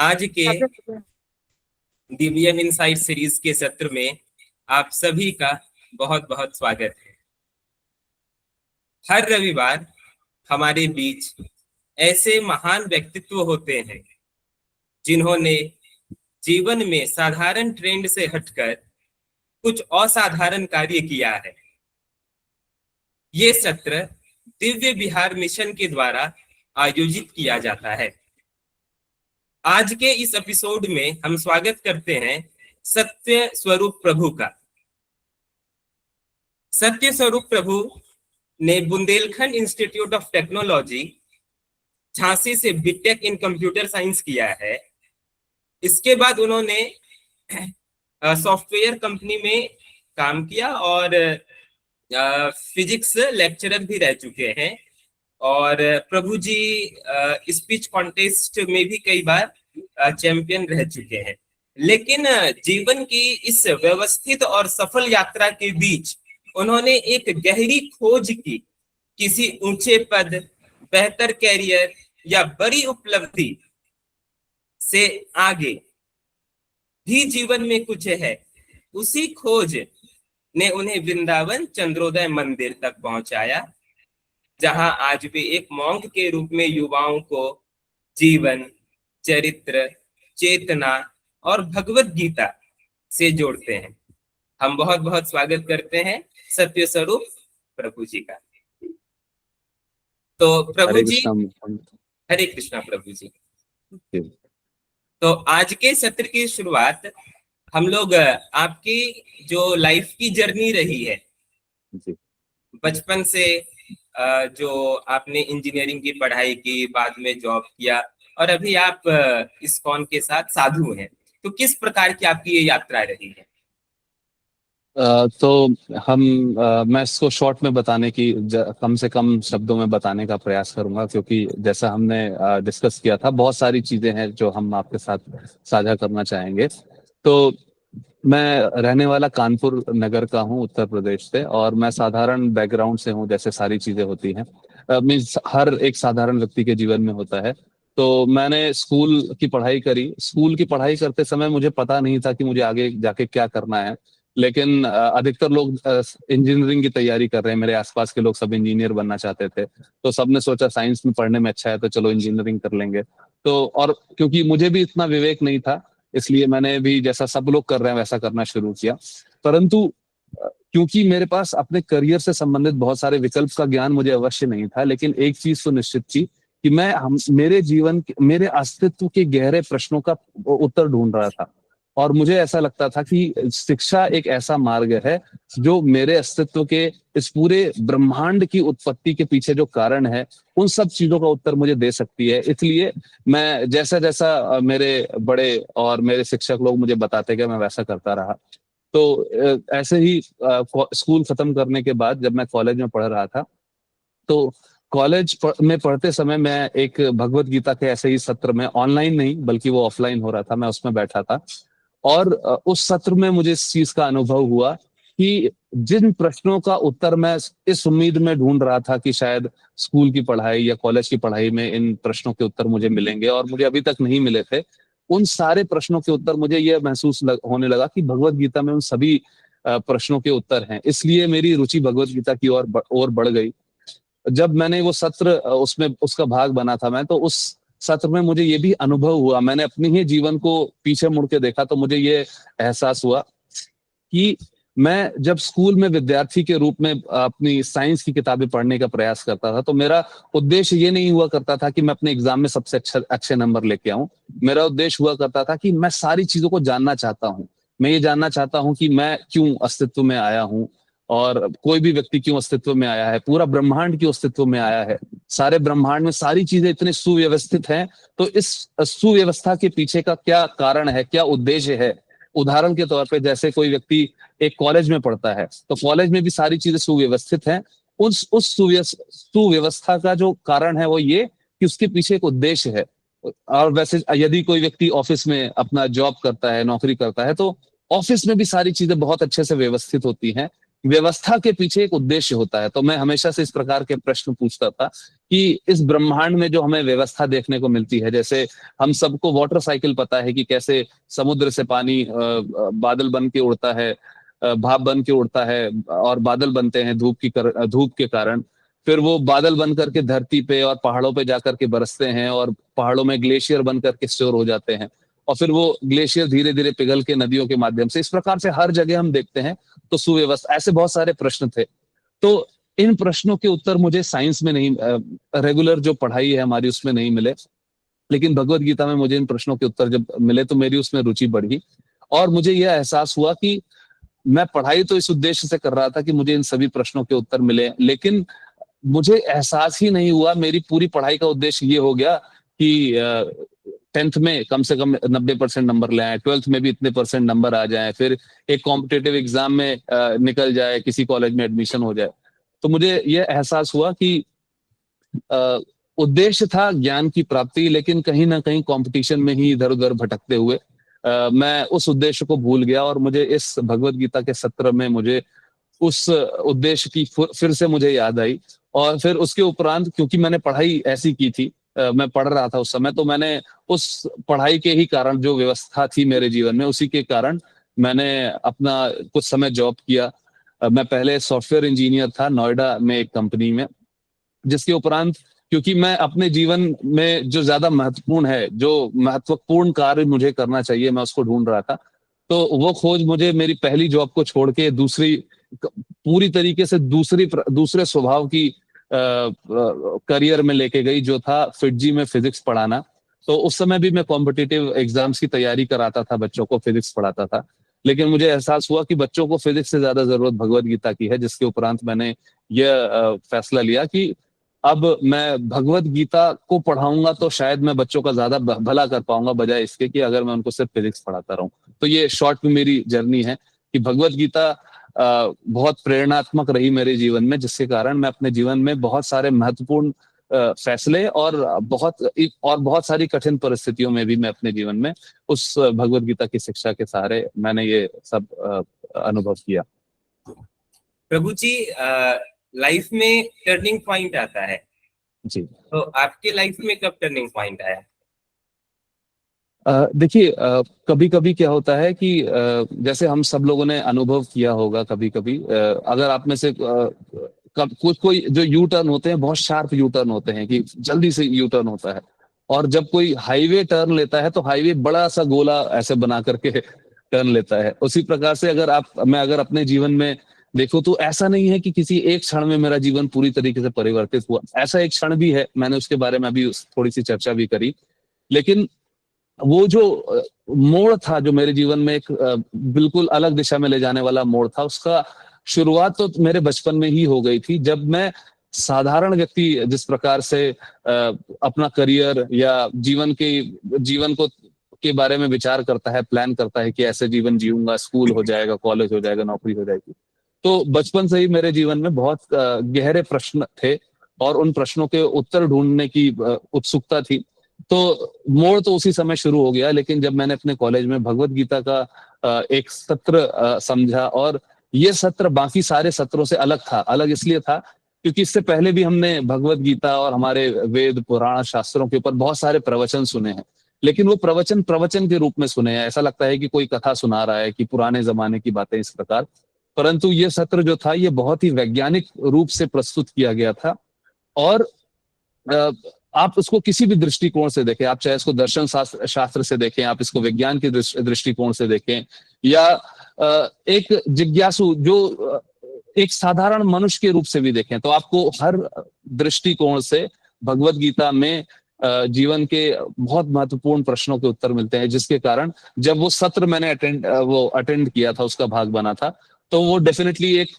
आज के दिव्यम insight series के सत्र में आप सभी का बहुत बहुत स्वागत है। हर रविवार हमारे बीच ऐसे महान व्यक्तित्व होते हैं जिन्होंने जीवन में साधारण ट्रेंड से हटकर कुछ असाधारण कार्य किया है। ये सत्र दिव्य बिहार मिशन के द्वारा आयोजित किया जाता है। आज के इस एपिसोड में हम स्वागत करते हैं सत्य स्वरूप प्रभु का। सत्य स्वरूप प्रभु ने Bundelkhand institute of technology Jhansi से बीटेक इन कंप्यूटर साइंस किया है। इसके बाद उन्होंने सॉफ्टवेयर कंपनी में काम किया और फिजिक्स लेक्चरर भी रह चुके हैं और प्रभु जी स्पीच कॉन्टेस्ट में भी कई बार चैंपियन रह चुके हैं। लेकिन जीवन की इस व्यवस्थित और सफल यात्रा के बीच उन्होंने एक गहरी खोज की। किसी ऊंचे पद, बेहतर कैरियर या बड़ी उपलब्धि से आगे भी जीवन में कुछ है। उसी खोज ने उन्हें वृंदावन चंद्रोदय मंदिर तक पहुंचाया, जहां आज भी एक मॉन्क के रूप में युवाओं को जीवन, चरित्र, चेतना और भगवत गीता से जोड़ते हैं। हम बहुत बहुत स्वागत करते हैं सत्य स्वरूप प्रभु जी का। तो प्रभु जी, हरे कृष्णा प्रभु जी। तो आज के सत्र की शुरुआत हम लोग आपकी जो लाइफ की जर्नी रही है, बचपन से जो आपने इंजीनियरिंग की पढ़ाई की, बाद में जॉब किया और अभी आप इस्कॉन के साथ साधु हैं, तो किस प्रकार की आपकी ये यात्रा रही है? मैं इसको शॉर्ट में बताने की, कम से कम शब्दों में बताने का प्रयास करूंगा, क्योंकि जैसा हमने डिस्कस किया था, बहुत सारी चीजें हैं जो हम आपके साथ साझा करना चाहेंगे। तो मैं रहने वाला कानपुर नगर का हूँ, उत्तर प्रदेश से, और मैं साधारण बैकग्राउंड से हूँ, जैसे सारी चीजें होती हैं, मीन्स हर एक साधारण व्यक्ति के जीवन में होता है। तो मैंने स्कूल की पढ़ाई करी। स्कूल की पढ़ाई करते समय मुझे पता नहीं था कि मुझे आगे जाके क्या करना है, लेकिन अधिकतर लोग इंजीनियरिंग की तैयारी कर रहे हैं। मेरे आसपास के लोग सब इंजीनियर बनना चाहते थे, तो सबने सोचा साइंस में पढ़ने में अच्छा है तो चलो इंजीनियरिंग कर लेंगे। तो और क्योंकि मुझे भी इतना विवेक नहीं था, इसलिए मैंने भी जैसा सब लोग कर रहे हैं वैसा करना शुरू किया। परंतु क्योंकि मेरे पास अपने करियर से संबंधित बहुत सारे विकल्प का ज्ञान मुझे अवश्य नहीं था, लेकिन एक चीज तो निश्चित थी कि मेरे जीवन, मेरे अस्तित्व के गहरे प्रश्नों का उत्तर ढूंढ रहा था। और मुझे ऐसा लगता था कि शिक्षा एक ऐसा मार्ग है जो मेरे अस्तित्व के, इस पूरे ब्रह्मांड की उत्पत्ति के पीछे जो कारण है, उन सब चीजों का उत्तर मुझे दे सकती है। इसलिए मैं जैसा जैसा मेरे बड़े और मेरे शिक्षक लोग मुझे बताते गए, मैं वैसा करता रहा। तो ऐसे ही स्कूल खत्म करने के बाद जब मैं कॉलेज में पढ़ रहा था, तो कॉलेज में पढ़ते समय मैं एक भगवत गीता के ऐसे ही सत्र में, ऑनलाइन नहीं बल्कि वो ऑफलाइन हो रहा था, मैं उसमें बैठा था। और उस सत्र में मुझे इस चीज का अनुभव हुआ कि जिन प्रश्नों का उत्तर मैं इस उम्मीद में ढूंढ रहा था कि शायद स्कूल की पढ़ाई या कॉलेज की पढ़ाई में इन प्रश्नों के उत्तर मुझे मिलेंगे और मुझे अभी तक नहीं मिले थे, उन सारे प्रश्नों के उत्तर मुझे यह महसूस होने लगा कि भगवत गीता में उन सभी प्रश्नों के उत्तर हैं। इसलिए मेरी रुचि भगवत गीता की ओर बढ़ गई। जब मैंने वो सत्र, उसमें उसका भाग बना था मैं, तो उस सत्र में मुझे ये भी अनुभव हुआ, मैंने अपने ही जीवन को पीछे मुड़ के देखा तो मुझे ये एहसास हुआ कि मैं जब स्कूल में विद्यार्थी के रूप में अपनी साइंस की किताबें पढ़ने का प्रयास करता था, तो मेरा उद्देश्य ये नहीं हुआ करता था कि मैं अपने एग्जाम में सबसे अच्छे नंबर लेके आऊं। मेरा उद्देश्य हुआ करता था कि मैं सारी चीजों को जानना चाहता हूं। मैं ये जानना चाहता हूं कि मैं क्यों अस्तित्व में आया हूं, और कोई भी व्यक्ति क्यों अस्तित्व में आया है, पूरा ब्रह्मांड क्यों अस्तित्व में आया है, सारे ब्रह्मांड में सारी चीजें इतने सुव्यवस्थित हैं, तो इस सुव्यवस्था के पीछे का क्या कारण है, क्या उद्देश्य है। उदाहरण के तौर पे, जैसे कोई व्यक्ति एक कॉलेज में पढ़ता है, तो कॉलेज में भी सारी चीजें सुव्यवस्थित हैं। उस सुव्यवस्था का जो कारण है वो ये कि उसके पीछे एक उद्देश्य है। और वैसे यदि कोई व्यक्ति ऑफिस में अपना जॉब करता है, नौकरी करता है, तो ऑफिस में भी सारी चीजें बहुत अच्छे से व्यवस्थित होती हैं, व्यवस्था के पीछे एक उद्देश्य होता है। तो मैं हमेशा से इस प्रकार के प्रश्न पूछता था कि इस ब्रह्मांड में जो हमें व्यवस्था देखने को मिलती है, जैसे हम सबको वाटर साइकिल पता है कि कैसे समुद्र से पानी बादल बन के उड़ता है, भाप बन के उड़ता है और बादल बनते हैं धूप के कारण। फिर वो बादल बन करके धरती पे और पहाड़ों पे जाकर के बरसते हैं और पहाड़ों में ग्लेशियर बन करके स्टोर हो जाते हैं और फिर वो ग्लेशियर धीरे धीरे पिघल के नदियों के माध्यम से, इस प्रकार से हर जगह हम देखते हैं। तो सुव्यवस्था, ऐसे बहुत सारे प्रश्न थे। तो इन प्रश्नों के उत्तर मुझे साइंस में नहीं, रेगुलर जो पढ़ाई है हमारी उसमें नहीं मिले, लेकिन भगवत गीता में मुझे इन प्रश्नों के उत्तर जब मिले तो मेरी उसमें रुचि बढ़ी और मुझे यह एहसास हुआ कि मैं पढ़ाई तो इस उद्देश्य से कर रहा था कि मुझे इन सभी प्रश्नों के उत्तर मिले, लेकिन मुझे एहसास ही नहीं हुआ, मेरी पूरी पढ़ाई का उद्देश्य ये हो गया कि 10th में कम से कम 90% नंबर ले आए, 12th में भी इतने परसेंट नंबर आ जाए, फिर एक कॉम्पिटेटिव एग्जाम में निकल जाए, किसी कॉलेज में एडमिशन हो जाए। तो मुझे यह एहसास हुआ कि उद्देश्य था ज्ञान की प्राप्ति, लेकिन कहीं ना कहीं कंपटीशन में ही इधर उधर भटकते हुए मैं उस उद्देश्य को भूल गया और मुझे इस भगवत गीता के सत्र में मुझे उस उद्देश्य की फिर से मुझे याद आई। और फिर उसके उपरांत, क्योंकि मैंने पढ़ाई ऐसी की थी, मैं पढ़ रहा था उस समय, तो मैंने उस पढ़ाई के ही कारण, जो व्यवस्था थी मेरे जीवन में, उसी के कारण मैंने अपना कुछ समय जॉब किया। मैं पहले सॉफ्टवेयर इंजीनियर था नोएडा में एक कंपनी में, जिसके उपरांत क्योंकि मैं अपने जीवन में जो ज्यादा महत्वपूर्ण है, जो महत्वपूर्ण कार्य मुझे करना चाहिए, मैं उसको ढूंढ रहा था। तो वो खोज मुझे मेरी पहली जॉब को छोड़ के दूसरी, पूरी तरीके से दूसरे स्वभाव की करियर में लेके गई, जो था फिटजी में फिजिक्स पढ़ाना। तो उस समय भी मैं कॉम्पिटिटिव एग्जाम्स की तैयारी कराता था, बच्चों को फिजिक्स पढ़ाता था, लेकिन मुझे एहसास हुआ कि बच्चों को फिजिक्स से ज्यादा जरूरत भगवत गीता की है, जिसके उपरांत मैंने यह फैसला लिया कि अब मैं भगवत गीता को पढ़ाऊंगा तो शायद मैं बच्चों का ज्यादा भला कर पाऊंगा, बजाय इसके कि अगर मैं उनको सिर्फ फिजिक्स पढ़ाता रहूं। तो ये शॉर्ट में मेरी जर्नी है कि भगवत गीता बहुत प्रेरणात्मक रही मेरे जीवन में, जिसके कारण मैं अपने जीवन में बहुत सारे महत्वपूर्ण फैसले और बहुत सारी कठिन परिस्थितियों में भी मैं अपने जीवन में उस भगवत गीता की शिक्षा के सहारे मैंने ये सब अनुभव किया। प्रभु जी, लाइफ में टर्निंग पॉइंट आता है जी, तो आपके लाइफ में कब टर्निंग पॉइंट आया? देखिए, कभी कभी क्या होता है कि जैसे हम सब लोगों ने अनुभव किया होगा, कभी कभी अगर आप में से कोई जो यू टर्न होते हैं, बहुत शार्प यू टर्न होते हैं कि जल्दी से यू टर्न होता है, और जब कोई हाईवे टर्न लेता है तो हाईवे बड़ा सा गोला ऐसे बना करके टर्न लेता है। उसी प्रकार से मैं अगर अपने जीवन में देखो तो ऐसा नहीं है कि किसी एक क्षण में मेरा जीवन पूरी तरीके से परिवर्तित हुआ। ऐसा एक क्षण भी है, मैंने उसके बारे में अभी थोड़ी सी चर्चा भी करी, लेकिन वो जो मोड़ था, जो मेरे जीवन में एक बिल्कुल अलग दिशा में ले जाने वाला मोड़ था, उसका शुरुआत तो मेरे बचपन में ही हो गई थी, जब मैं साधारण व्यक्ति जिस प्रकार से अपना करियर या जीवन को के बारे में विचार करता है, प्लान करता है कि ऐसे जीवन जीऊंगा, स्कूल हो जाएगा, कॉलेज हो जाएगा, नौकरी हो जाएगी। तो बचपन से ही मेरे जीवन में बहुत गहरे प्रश्न थे और उन प्रश्नों के उत्तर ढूंढने की उत्सुकता थी। तो मोड़ तो उसी समय शुरू हो गया, लेकिन जब मैंने अपने कॉलेज में भगवत गीता का एक सत्र समझा, और ये सत्र बाकी सारे सत्रों से अलग था। अलग इसलिए था क्योंकि इससे पहले भी हमने भगवत गीता और हमारे वेद पुराण शास्त्रों के ऊपर बहुत सारे प्रवचन सुने हैं, लेकिन वो प्रवचन के रूप में सुने हैं, ऐसा लगता है कि कोई कथा सुना रहा है कि पुराने जमाने की बातें, इस प्रकार। परंतु ये सत्र जो था, ये बहुत ही वैज्ञानिक रूप से प्रस्तुत किया गया था। और आप उसको किसी भी दृष्टिकोण से देखें, आप चाहे इसको दर्शन शास्त्र से देखें, आप इसको विज्ञान के दृष्टिकोण से देखें, या एक जिज्ञासु जो एक साधारण मनुष्य के रूप से भी देखें, तो आपको हर दृष्टिकोण से भगवत गीता में जीवन के बहुत महत्वपूर्ण प्रश्नों के उत्तर मिलते हैं, जिसके कारण जब वो सत्र मैंने अटेंड किया था, उसका भाग बना था, तो वो डेफिनेटली एक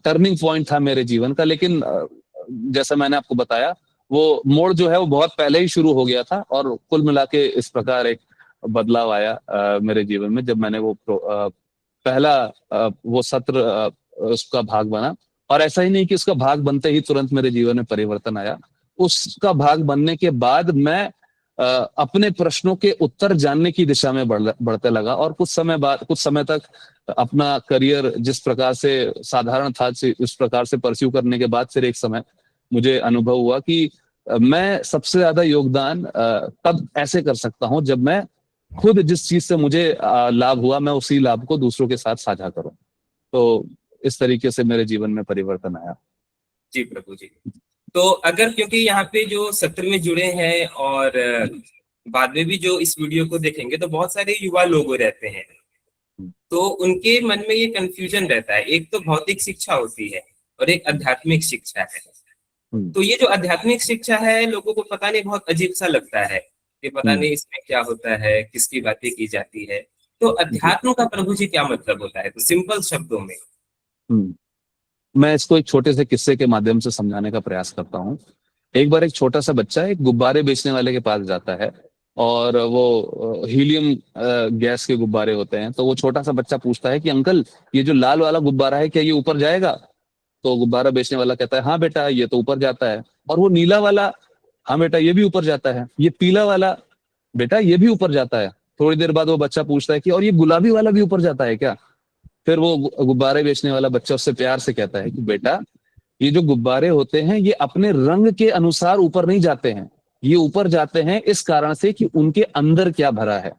टर्निंग पॉइंट था मेरे जीवन का। लेकिन जैसा मैंने आपको बताया, वो मोड़ जो है वो बहुत पहले ही शुरू हो गया था, और कुल मिला के इस प्रकार एक बदलाव आया मेरे जीवन में जब मैंने वो पहला वो सत्र उसका भाग बना। और ऐसा ही नहीं कि उसका भाग बनते ही तुरंत मेरे जीवन में परिवर्तन आया, उसका भाग बनने के बाद मैं अपने प्रश्नों के उत्तर जानने की दिशा में बढ़ते लगा, और कुछ समय तक अपना करियर जिस प्रकार से साधारण था उस प्रकार से परस्यू करने के बाद फिर एक समय मुझे अनुभव हुआ कि मैं सबसे ज्यादा योगदान तब ऐसे कर सकता हूं जब मैं खुद जिस चीज से मुझे लाभ हुआ मैं उसी लाभ को दूसरों के साथ साझा करूं। तो इस तरीके से मेरे जीवन में परिवर्तन आया। जी प्रभु जी। तो अगर, क्योंकि यहाँ पे जो सत्र में जुड़े हैं और बाद में भी जो इस वीडियो को देखेंगे तो बहुत सारे युवा लोग रहते हैं, तो उनके मन में ये कंफ्यूजन रहता है, एक तो भौतिक शिक्षा होती है और एक आध्यात्मिक शिक्षा है। तो ये जो आध्यात्मिक शिक्षा है लोगों को पता नहीं बहुत अजीब सा लगता है कि पता नहीं इसमें क्या होता है, किसकी बातें की जाती है। तो अध्यात्म का प्रभु जी क्या मतलब होता है, तो सिंपल शब्दों में। मैं इसको एक छोटे से किस्से के माध्यम से समझाने का प्रयास करता हूँ। एक बार एक छोटा सा बच्चा एक गुब्बारे बेचने वाले के पास जाता है, और वो हीलियम गैस के गुब्बारे होते हैं। तो वो छोटा सा बच्चा पूछता है कि अंकल, ये जो लाल वाला गुब्बारा है क्या ये ऊपर जाएगा? तो गुब्बारा बेचने वाला कहता है, हाँ बेटा ये तो ऊपर जाता है। और वो नीला वाला, हाँ बेटा ये भी ऊपर जाता है। ये पीला वाला, बेटा ये भी ऊपर जाता है। थोड़ी देर बाद वो बच्चा पूछता है कि और ये गुलाबी वाला भी ऊपर जाता है क्या? फिर वो गुब्बारे बेचने वाला बच्चा उससे प्यार से कहता है कि बेटा ये जो गुब्बारे होते हैं ये अपने रंग के अनुसार ऊपर नहीं जाते हैं, ये ऊपर जाते हैं इस कारण से कि उनके अंदर क्या भरा है।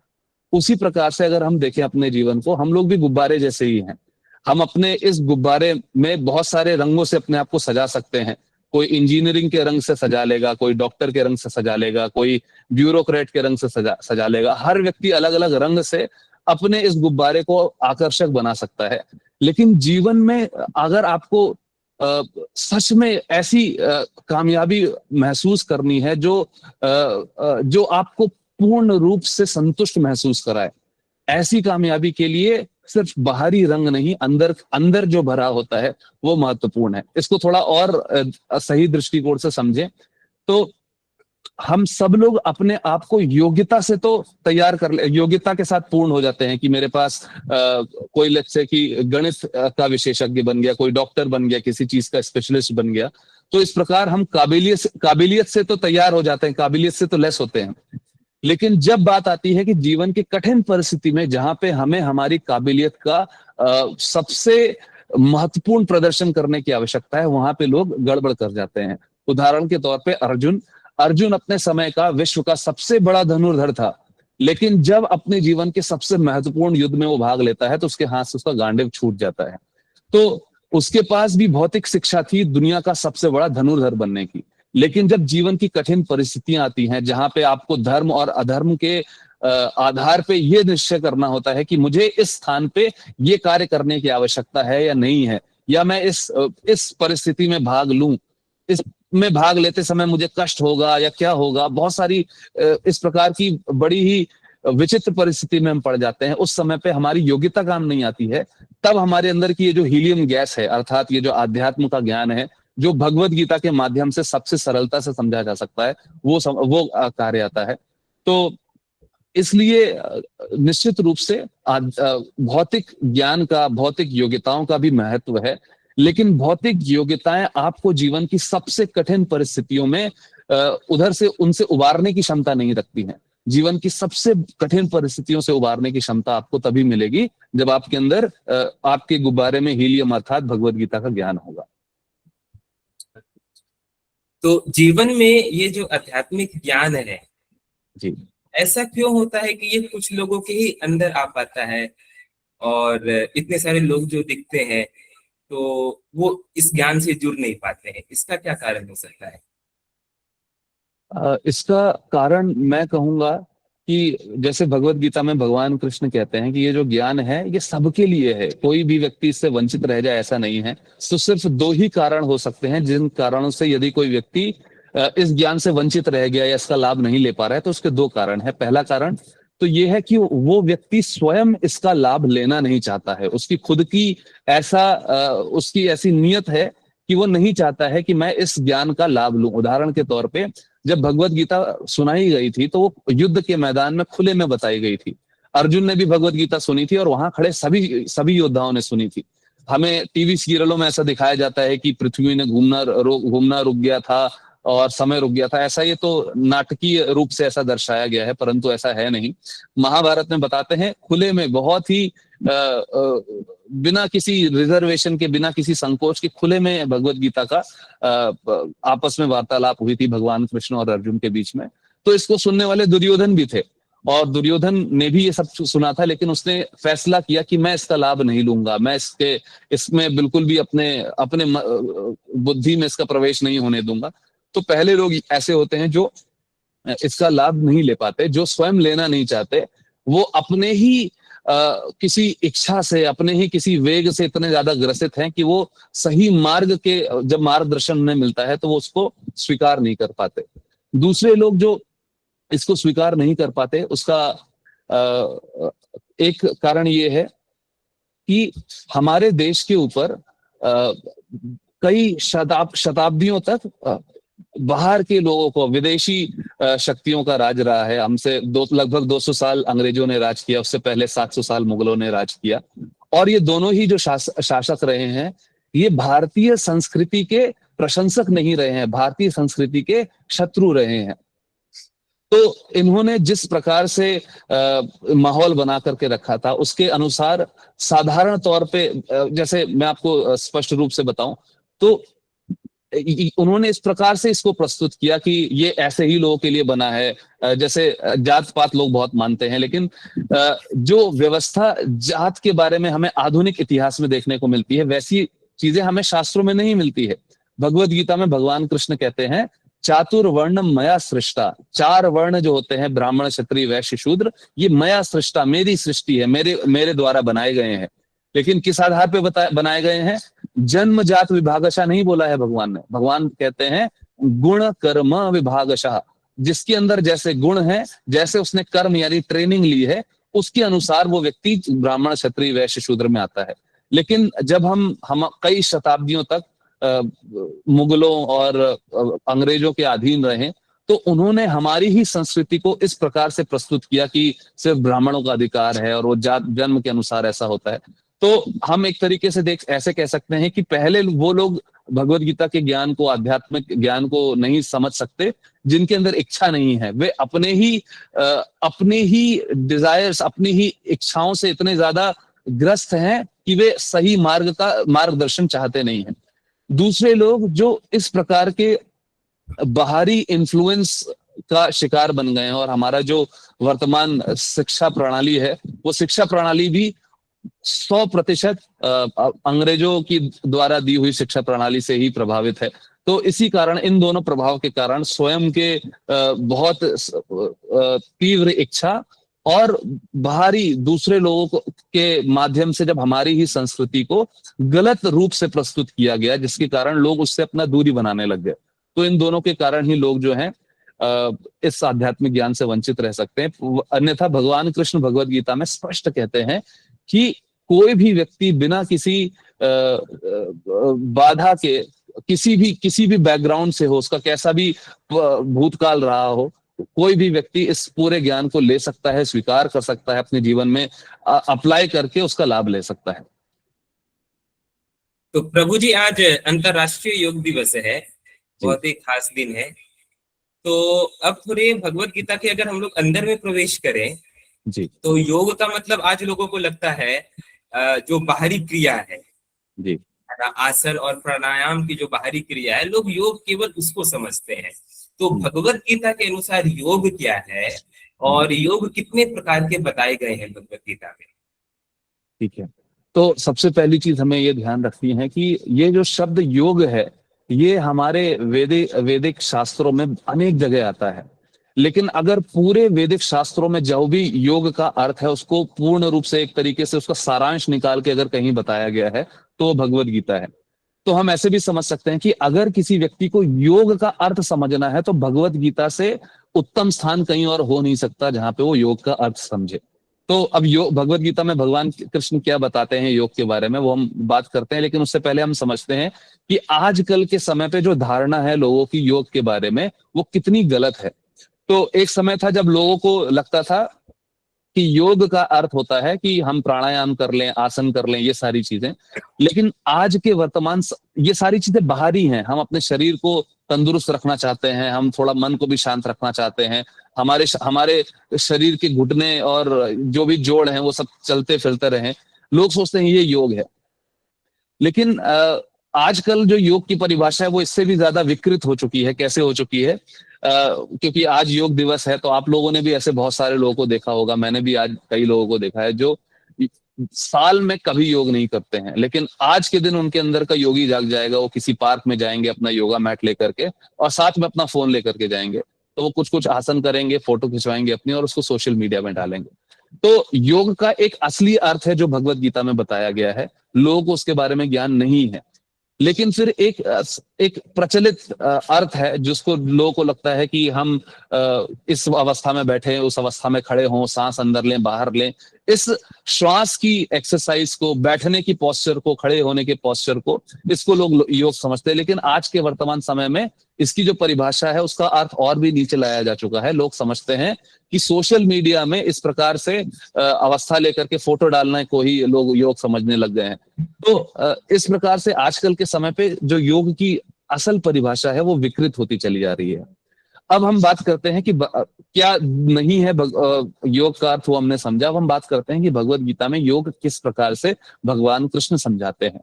उसी प्रकार से अगर हम देखें अपने जीवन को, हम लोग भी गुब्बारे जैसे ही हैं। हम अपने इस गुब्बारे में बहुत सारे रंगों से अपने आप को सजा सकते हैं। कोई इंजीनियरिंग के रंग से सजा लेगा, कोई डॉक्टर के रंग से सजा लेगा, कोई ब्यूरोक्रेट के रंग से सजा लेगा। हर व्यक्ति अलग अलग रंग से अपने इस गुब्बारे को आकर्षक बना सकता है। लेकिन जीवन में अगर आपको सच में ऐसी कामयाबी महसूस करनी है जो आपको पूर्ण रूप से संतुष्ट महसूस कराए, ऐसी कामयाबी के लिए सिर्फ बाहरी रंग नहीं, अंदर जो भरा होता है वो महत्वपूर्ण है। इसको थोड़ा और सही दृष्टिकोण से समझें तो हम सब लोग अपने आप को योग्यता से तो तैयार कर ले, योग्यता के साथ पूर्ण हो जाते हैं कि मेरे पास कोई लेट्स से कि गणित का विशेषज्ञ बन गया, कोई डॉक्टर बन गया, किसी चीज का स्पेशलिस्ट बन गया। तो इस प्रकार हम काबिलियत से तो तैयार हो जाते हैं, काबिलियत से तो लेस होते हैं। लेकिन जब बात आती है कि जीवन की कठिन परिस्थिति में जहां पे हमें हमारी काबिलियत का सबसे महत्वपूर्ण प्रदर्शन करने की आवश्यकता है, वहां पे लोग गड़बड़ कर जाते हैं। उदाहरण के तौर पे अर्जुन अपने समय का विश्व का सबसे बड़ा धनुर्धर था, लेकिन जब अपने जीवन के सबसे महत्वपूर्ण युद्ध में वो भाग लेता है तो उसके हाथ से उसका गांडीव छूट जाता है। तो उसके पास भी भौतिक शिक्षा थी दुनिया का सबसे बड़ा धनुर्धर बनने की, लेकिन जब जीवन की कठिन परिस्थितियां आती हैं जहां पे आपको धर्म और अधर्म के आधार पे ये निश्चय करना होता है कि मुझे इस स्थान पे ये कार्य करने की आवश्यकता है या नहीं है, या मैं इस परिस्थिति में भाग लूं, इस में भाग लेते समय मुझे कष्ट होगा या क्या होगा, बहुत सारी इस प्रकार की बड़ी ही विचित्र परिस्थिति में हम पड़ जाते हैं। उस समय पे हमारी योग्यता काम नहीं आती है। तब हमारे अंदर की ये जो हीलियम गैस है, अर्थात ये जो आध्यात्म का ज्ञान है, जो भगवत गीता के माध्यम से सबसे सरलता से समझा जा सकता है, वो कार्य आता है। तो इसलिए निश्चित रूप से भौतिक ज्ञान का, भौतिक योग्यताओं का भी महत्व है, लेकिन भौतिक योग्यताएं आपको जीवन की सबसे कठिन परिस्थितियों में उधर से उनसे उबारने की क्षमता नहीं रखती हैं। जीवन की सबसे कठिन परिस्थितियों से उबारने की क्षमता आपको तभी मिलेगी जब आपके अंदर आपके गुब्बारे में हीलियम अर्थात भगवत गीता का ज्ञान होगा। तो जीवन में ये जो आध्यात्मिक ज्ञान है जी, ऐसा क्यों होता है कि ये कुछ लोगों के ही अंदर आ पाता है और इतने सारे लोग जो दिखते हैं तो वो इस ज्ञान से जुड़ नहीं पाते हैं, इसका क्या कारण हो सकता है? इसका कारण मैं कहूंगा कि जैसे भगवत गीता में भगवान कृष्ण कहते हैं कि ये जो ज्ञान है ये सबके लिए है, कोई भी व्यक्ति इससे वंचित रह जाए ऐसा नहीं है। तो सिर्फ दो ही कारण हो सकते हैं जिन कारणों से यदि कोई व्यक्ति इस ज्ञान से वंचित रह गया या इसका लाभ नहीं ले पा रहा है, तो उसके दो कारण है। पहला कारण तो ये है कि वो व्यक्ति स्वयं इसका लाभ लेना नहीं चाहता है, उसकी खुद की उसकी ऐसी नियत है कि वो नहीं चाहता है कि मैं इस ज्ञान का लाभ लूं। उदाहरण के तौर पे जब भगवत गीता सुनाई गई थी तो वो युद्ध के मैदान में खुले में बताई गई थी। अर्जुन ने भी भगवत गीता सुनी थी और वहां खड़े सभी योद्धाओं ने सुनी थी। हमें टीवी सीरियलों में ऐसा दिखाया जाता है कि पृथ्वी ने घूमना रुक गया था और समय रुक गया था, ऐसा ये तो नाटकीय रूप से ऐसा दर्शाया गया है, परंतु ऐसा है नहीं। महाभारत में बताते हैं खुले में, बहुत ही बिना किसी रिजर्वेशन के, बिना किसी संकोच के, खुले में भगवत गीता का आपस में वार्तालाप हुई थी भगवान कृष्ण और अर्जुन के बीच में। तो इसको सुनने वाले दुर्योधन भी थे, और दुर्योधन ने भी ये सब सुना था, लेकिन उसने फैसला किया कि मैं इसका लाभ नहीं लूंगा, मैं इसमें बिल्कुल भी अपने अपने बुद्धि में इसका प्रवेश नहीं होने दूंगा। तो पहले लोग ऐसे होते हैं जो इसका लाभ नहीं ले पाते, जो स्वयं लेना नहीं चाहते, वो अपने ही किसी इच्छा से, अपने ही किसी वेग से इतने ज्यादा ग्रसित हैं कि वो सही मार्ग के जब मार्गदर्शन उन्हें मिलता है तो वो उसको स्वीकार नहीं कर पाते। दूसरे लोग जो इसको स्वीकार नहीं कर पाते, उसका एक कारण ये है कि हमारे देश के ऊपर कई शताब्दियों तक बाहर के लोगों को, विदेशी शक्तियों का राज रहा है। हमसे लगभग 200 साल अंग्रेजों ने राज किया, उससे पहले 700 साल मुगलों ने राज किया, और ये दोनों ही जो शासक रहे हैं, ये भारतीय संस्कृति के प्रशंसक नहीं रहे हैं, भारतीय संस्कृति के शत्रु रहे हैं। तो इन्होंने जिस प्रकार से माहौल बना करके रखा था, उसके अनुसार साधारण तौर पे, जैसे मैं आपको स्पष्ट रूप से बताऊं तो उन्होंने इस प्रकार से इसको प्रस्तुत किया कि ये ऐसे ही लोगों के लिए बना है। जैसे जात पात लोग बहुत मानते हैं, लेकिन जो व्यवस्था जात के बारे में हमें आधुनिक इतिहास में देखने को मिलती है, वैसी चीजें हमें शास्त्रों में नहीं मिलती है। भगवत गीता में भगवान कृष्ण कहते हैं, चातुर्वर्ण मया सृष्टा, 4 वर्ण जो होते हैं, ब्राह्मण क्षत्रिय वैश्य शूद्र, ये मया सृष्टा, मेरी सृष्टि है, मेरे द्वारा बनाए गए हैं। लेकिन किस आधार पे बनाए गए हैं? जन्म जात विभागशः नहीं बोला है भगवान ने। भगवान कहते हैं गुण कर्म विभागशः, जिसके अंदर जैसे गुण है, जैसे उसने कर्म यानी ट्रेनिंग ली है, उसके अनुसार वो व्यक्ति ब्राह्मण क्षत्रिय वैश्य शूद्र में आता है। लेकिन जब हम कई शताब्दियों तक मुगलों और अंग्रेजों के अधीन रहे, तो उन्होंने हमारी ही संस्कृति को इस प्रकार से प्रस्तुत किया कि सिर्फ ब्राह्मणों का अधिकार है और वो जात जन्म के अनुसार ऐसा होता है। तो हम एक तरीके से ऐसे कह सकते हैं कि पहले वो लोग भगवत गीता के ज्ञान को, आध्यात्मिक ज्ञान को नहीं समझ सकते, जिनके अंदर इच्छा नहीं है। वे अपने ही डिजायर्स, अपनी ही इच्छाओं से इतने ज्यादा ग्रस्त हैं कि वे सही मार्गदर्शन चाहते नहीं हैं। दूसरे लोग जो इस प्रकार के बाहरी इन्फ्लुएंस का शिकार बन गए हैं, और हमारा जो वर्तमान शिक्षा प्रणाली है, वो शिक्षा प्रणाली भी 100% अंग्रेजों की द्वारा दी हुई शिक्षा प्रणाली से ही प्रभावित है। तो इसी कारण, इन दोनों प्रभाव के कारण, स्वयं के बहुत तीव्र इच्छा और बाहरी दूसरे लोगों के माध्यम से जब हमारी ही संस्कृति को गलत रूप से प्रस्तुत किया गया, जिसके कारण लोग उससे अपना दूरी बनाने लग गए। तो इन दोनों के कारण ही लोग जो हैं इस आध्यात्मिक ज्ञान से वंचित रह सकते हैं। अन्यथा भगवान कृष्ण भगवत गीता में स्पष्ट कहते हैं कि कोई भी व्यक्ति बिना किसी बाधा के, किसी भी बैकग्राउंड से हो, उसका कैसा भी भूतकाल रहा हो, कोई भी व्यक्ति इस पूरे ज्ञान को ले सकता है, स्वीकार कर सकता है, अपने जीवन में अप्लाई करके उसका लाभ ले सकता है। तो प्रभु जी, आज अंतरराष्ट्रीय योग दिवस है, बहुत ही खास दिन है। तो अब थोड़े भगवत गीता के अगर हम लोग अंदर में प्रवेश करें जी, तो योग का मतलब आज लोगों को लगता है जो बाहरी क्रिया है जी, आसन और प्राणायाम की जो बाहरी क्रिया है, लोग योग केवल उसको समझते हैं। तो भगवत गीता के अनुसार योग क्या है और योग कितने प्रकार के बताए गए हैं भगवत गीता में? ठीक है। तो सबसे पहली चीज हमें ये ध्यान रखनी है कि ये जो शब्द योग है, ये हमारे वैदिक शास्त्रों में अनेक जगह आता है। लेकिन अगर पूरे वैदिक शास्त्रों में जो भी योग का अर्थ है, उसको पूर्ण रूप से एक तरीके से उसका सारांश निकाल के अगर कहीं बताया गया है, तो वो भगवत गीता है। तो हम ऐसे भी समझ सकते हैं कि अगर किसी व्यक्ति को योग का अर्थ समझना है, तो भगवत गीता से उत्तम स्थान कहीं और हो नहीं सकता जहां पे वो योग का अर्थ समझे। तो अब योग, भगवत गीता में भगवान कृष्ण क्या बताते हैं योग के बारे में, वो हम बात करते हैं। लेकिन उससे पहले हम समझते हैं कि आजकल के समय पे जो धारणा है लोगों की योग के बारे में, वो कितनी गलत है। तो एक समय था जब लोगों को लगता था कि योग का अर्थ होता है कि हम प्राणायाम कर लें, आसन कर लें, ये सारी चीजें। लेकिन आज के वर्तमान ये सारी चीजें बाहरी हैं। हम अपने शरीर को तंदुरुस्त रखना चाहते हैं, हम थोड़ा मन को भी शांत रखना चाहते हैं, हमारे हमारे शरीर के घुटने और जो भी जोड़ हैं वो सब चलते फिरते रहें। लोग सोचते हैं ये योग है। लेकिन आजकल जो योग की परिभाषा है वो इससे भी ज्यादा विकृत हो चुकी है। कैसे हो चुकी है? क्योंकि आज योग दिवस है, तो आप लोगों ने भी ऐसे बहुत सारे लोगों को देखा होगा, मैंने भी आज कई लोगों को देखा है जो साल में कभी योग नहीं करते हैं, लेकिन आज के दिन उनके अंदर का योगी जाग जाएगा। वो किसी पार्क में जाएंगे अपना योगा मैट लेकर के, और साथ में अपना फोन लेकर के जाएंगे, तो वो कुछ कुछ आसन करेंगे, फोटो खिंचवाएंगे अपनी, और उसको सोशल मीडिया में डालेंगे। तो योग का एक असली अर्थ है जो भगवत गीता में बताया गया है, लोगों को उसके बारे में ज्ञान नहीं है। लेकिन फिर एक प्रचलित अर्थ है जिसको लोगों को लगता है कि हम इस अवस्था में बैठे, उस अवस्था में खड़े हों, सांस अंदर लें बाहर लें, इस श्वास की एक्सरसाइज को, बैठने की पोस्चर को, खड़े होने के पोस्चर को, इसको लोग योग समझते हैं। लेकिन आज के वर्तमान समय में इसकी जो परिभाषा है उसका अर्थ और भी नीचे लाया जा चुका है। लोग समझते हैं कि सोशल मीडिया में इस प्रकार से अवस्था लेकर के फोटो डालने को ही लोग योग समझने लग गए हैं। तो इस प्रकार से आजकल के समय पे जो योग की असल परिभाषा है वो विकृत होती चली जा रही है। अब हम बात करते हैं कि क्या नहीं है योग का अर्थ, वो हमने समझा। अब हम बात करते हैं कि भगवत गीता में योग किस प्रकार से भगवान कृष्ण समझाते हैं।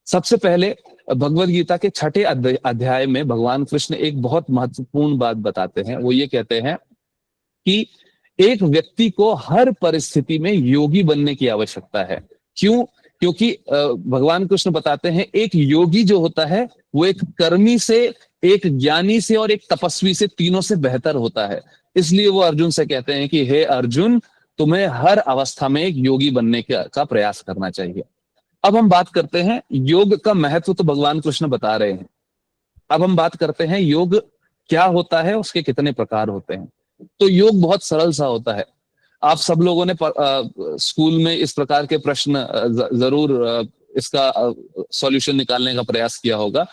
सबसे पहले भगवत गीता के 6ठे अध्याय में भगवान कृष्ण एक बहुत महत्वपूर्ण बात बताते हैं। वो ये कहते हैं कि एक व्यक्ति को हर परिस्थिति में योगी बनने की आवश्यकता है। क्यों? क्योंकि भगवान कृष्ण बताते हैं एक योगी जो होता है वो एक कर्मी से, एक ज्ञानी से और एक तपस्वी से, तीनों से बेहतर होता है। इसलिए वो अर्जुन से कहते हैं कि हे अर्जुन, तुम्हें हर अवस्था में एक योगी बनने का प्रयास करना चाहिए। अब हम बात करते हैं योग का महत्व, तो भगवान कृष्ण बता रहे हैं। अब हम बात करते हैं योग क्या होता है, उसके कितने प्रकार होते हैं। तो योग बहुत सरल सा होता है। आप सब लोगों ने स्कूल में इस प्रकार के प्रश्न जरूर इसका सॉल्यूशन निकालने का प्रयास किया होगा